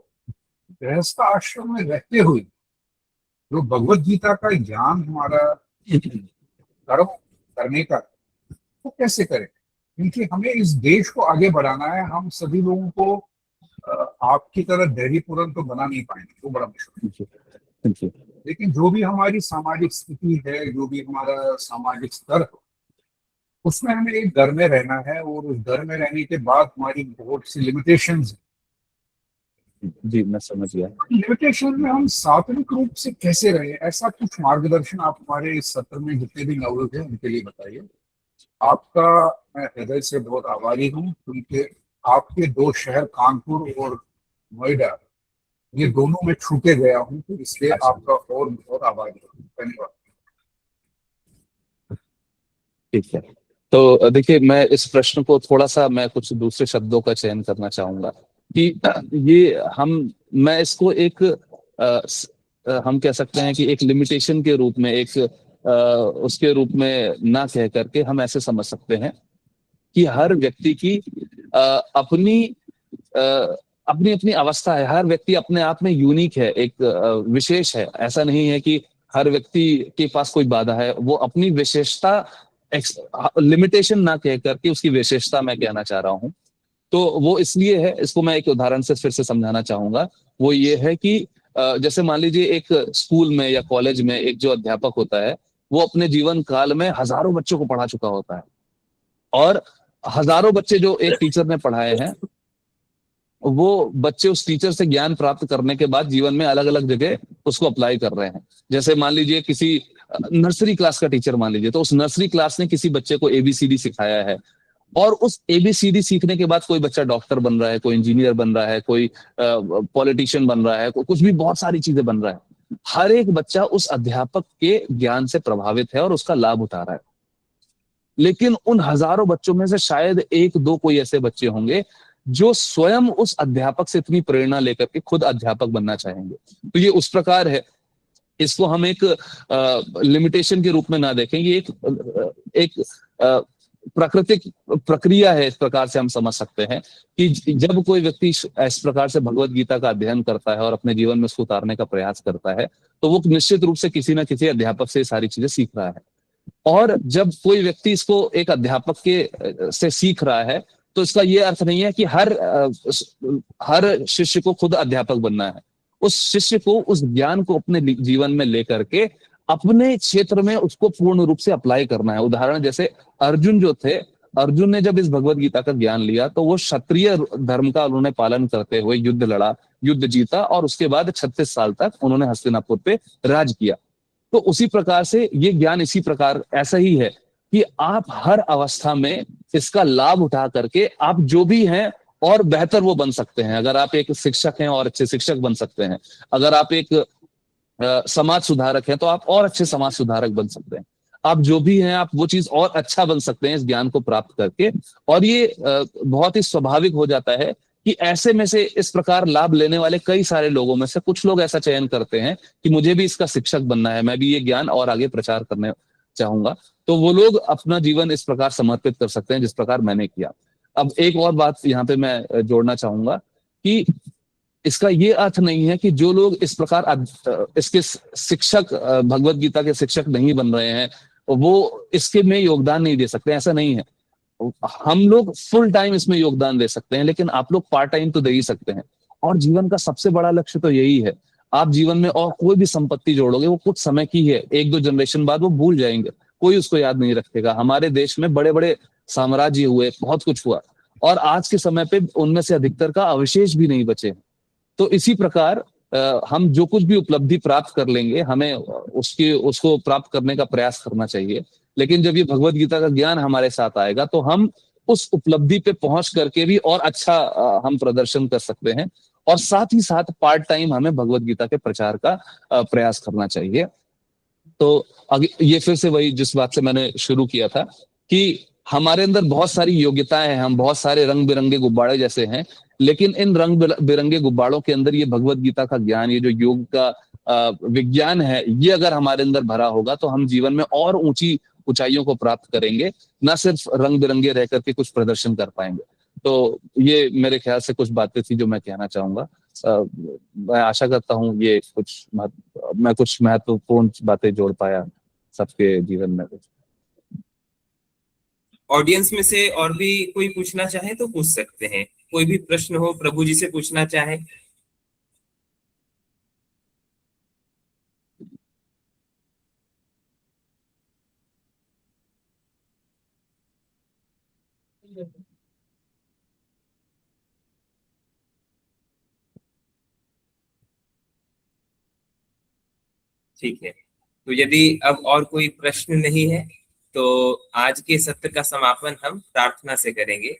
गृहस्थ आश्रम में रहते हुए जो भगवत गीता का ज्ञान हमारा कर्म करने का, वो कैसे करें। क्योंकि हमें इस देश को आगे बढ़ाना है। हम सभी लोगों को आपकी तरह धैर्यपूर्ण तो बना नहीं पाएंगे, वो बड़ा मुश्किल है। लेकिन जो भी हमारी सामाजिक स्थिति है, जो भी हमारा सामाजिक स्तर है, उसमें हमें एक घर में रहना है, और उस घर में रहने के बाद हमारी बहुत सी लिमिटेशंस हैं। जी मैं समझ गया। लिमिटेशन में हम सात्विक रूप से कैसे रहे, ऐसा कुछ मार्गदर्शन आप हमारे इस सत्र में जितने भी नवयुवक हैं उनके लिए बताइए। आपका मैं हृदय से बहुत आभारी हूँ, क्योंकि आपके दो शहर कानपुर और नोएडा, ये दोनों में छूटे गया हूँ, तो इसलिए आपका और बहुत आभारी हूँ। धन्यवाद। ठीक है, तो देखिए मैं इस प्रश्न को थोड़ा सा, मैं कुछ दूसरे शब्दों का चयन करना चाहूंगा कि ये मैं इसको एक हम कह सकते हैं कि एक लिमिटेशन के रूप में, एक उसके रूप में ना कह करके हम ऐसे समझ सकते हैं कि हर व्यक्ति की अपनी अपनी अपनी अवस्था है। हर व्यक्ति अपने आप में यूनिक है, एक विशेष है। ऐसा नहीं है कि हर व्यक्ति के पास कोई बाधा है, वो अपनी विशेषता, लिमिटेशन ना कह करके उसकी विशेषता मैं कहना चाह रहा हूँ। तो वो इसलिए है, इसको मैं एक उदाहरण से फिर से समझाना चाहूंगा। वो ये है कि जैसे मान लीजिए एक स्कूल में या कॉलेज में एक जो अध्यापक होता है, वो अपने जीवन काल में हजारों बच्चों को पढ़ा चुका होता है, और हजारों बच्चे जो एक टीचर ने पढ़ाए हैं, वो बच्चे उस टीचर से ज्ञान प्राप्त करने के बाद जीवन में अलग अलग जगह उसको अप्लाई कर रहे हैं। जैसे मान लीजिए किसी नर्सरी क्लास का टीचर मान लीजिए, तो उस नर्सरी क्लास ने किसी बच्चे को एबीसीडी सिखाया है, और उस एबीसीडी सीखने के बाद कोई बच्चा डॉक्टर बन रहा है, कोई इंजीनियर बन रहा है, कोई पॉलिटिशियन बन रहा है, कुछ भी बहुत सारी चीजें बन रहा है। हर एक बच्चा उस अध्यापक के ज्ञान से प्रभावित है और उसका लाभ उठा रहा है। लेकिन उन हजारों बच्चों में से शायद एक दो कोई ऐसे बच्चे होंगे जो स्वयं उस अध्यापक से इतनी प्रेरणा लेकर के खुद अध्यापक बनना चाहेंगे। तो ये उस प्रकार है, इसको हम एक लिमिटेशन के रूप में ना देखें, ये एक प्राकृतिक प्रक्रिया है, इस प्रकार से हम समझ सकते हैं कि जब कोई व्यक्ति इस प्रकार से भगवत गीता का अध्ययन करता है और अपने जीवन में उसको उतारने का प्रयास करता है, तो वो निश्चित रूप से किसी ना किसी अध्यापक से सारी चीजें सीख रहा है। और जब कोई व्यक्ति इसको एक अध्यापक के से सीख रहा है, तो इसका ये अर्थ नहीं है कि हर शिष्य को खुद अध्यापक बनना है। उस शिष्य को उस ज्ञान को अपने जीवन में लेकर के अपने क्षेत्र में उसको पूर्ण रूप से अप्लाई करना है। उदाहरण जैसे अर्जुन जो थे, अर्जुन ने जब इस भगवत गीता का ज्ञान लिया तो वो क्षत्रिय धर्म का उन्होंने पालन करते हुए युद्ध लड़ा, युद्ध जीता, और उसके बाद 36 साल तक उन्होंने हस्तिनापुर पे राज किया। तो उसी प्रकार से ये ज्ञान इसी प्रकार ऐसा ही है कि आप हर अवस्था में इसका लाभ उठा करके आप जो भी हैं और बेहतर वो बन सकते हैं। अगर आप एक शिक्षक हैं और अच्छे शिक्षक बन सकते हैं, अगर आप एक समाज सुधारक हैं तो आप और अच्छे समाज सुधारक बन सकते हैं। आप जो भी हैं आप वो चीज और अच्छा बन सकते हैं इस ज्ञान को प्राप्त करके। और ये बहुत ही स्वाभाविक हो जाता है कि ऐसे में से इस प्रकार लाभ लेने वाले कई सारे लोगों में से कुछ लोग ऐसा चयन करते हैं कि मुझे भी इसका शिक्षक बनना है, मैं भी ये ज्ञान और आगे प्रचार करने चाहूंगा। तो वो लोग अपना जीवन इस प्रकार समर्पित कर सकते हैं जिस प्रकार मैंने किया। अब एक और बात यहाँ पे मैं जोड़ना चाहूंगा कि इसका ये अर्थ नहीं है कि जो लोग इस प्रकार इसके शिक्षक, भगवत गीता के शिक्षक नहीं बन रहे हैं, वो इसके में योगदान नहीं दे सकते, ऐसा नहीं है। हम लोग फुल टाइम इसमें योगदान दे सकते हैं, लेकिन आप लोग पार्ट टाइम तो दे ही सकते हैं। और जीवन का सबसे बड़ा लक्ष्य तो यही है। आप जीवन में और कोई भी संपत्ति जोड़ोगे वो कुछ समय की है, एक दो जनरेशन बाद वो भूल जाएंगे, कोई उसको याद नहीं रखेगा। हमारे देश में बड़े बड़े साम्राज्य हुए, बहुत कुछ हुआ, और आज के समय पे उनमें से अधिकतर का अवशेष भी नहीं बचे। तो इसी प्रकार हम जो कुछ भी उपलब्धि प्राप्त कर लेंगे, हमें उसको प्राप्त करने का प्रयास करना चाहिए। लेकिन जब ये भगवत गीता का ज्ञान हमारे साथ आएगा तो हम उस उपलब्धि पे पहुंच करके भी और अच्छा हम प्रदर्शन कर सकते हैं। और साथ ही साथ पार्ट टाइम हमें भगवत गीता के प्रचार का प्रयास करना चाहिए। तो ये फिर से वही जिस बात से मैंने शुरू किया था कि हमारे अंदर बहुत सारी योग्यताएं हैं, हम बहुत सारे रंग बिरंगे गुब्बारे जैसे हैं, लेकिन इन रंग बिरंगे गुब्बारों के अंदर ये भगवत गीता का ज्ञान, ये जो योग का विज्ञान है, ये अगर हमारे अंदर भरा होगा तो हम जीवन में और ऊंची ऊंचाइयों को प्राप्त करेंगे, ना सिर्फ रंग बिरंगे रह करके कुछ प्रदर्शन कर पाएंगे। तो ये मेरे ख्याल से कुछ बातें थी जो मैं कहना चाहूंगा। मैं आशा करता हूँ ये मैं कुछ महत्वपूर्ण बातें जोड़ पाया सबके जीवन में। ऑडियंस में से और भी कोई पूछना चाहे तो पूछ सकते हैं, कोई भी प्रश्न हो प्रभु जी से पूछना चाहे। ठीक है, तो यदि अब और कोई प्रश्न नहीं है तो आज के सत्र का समापन हम प्रार्थना से करेंगे।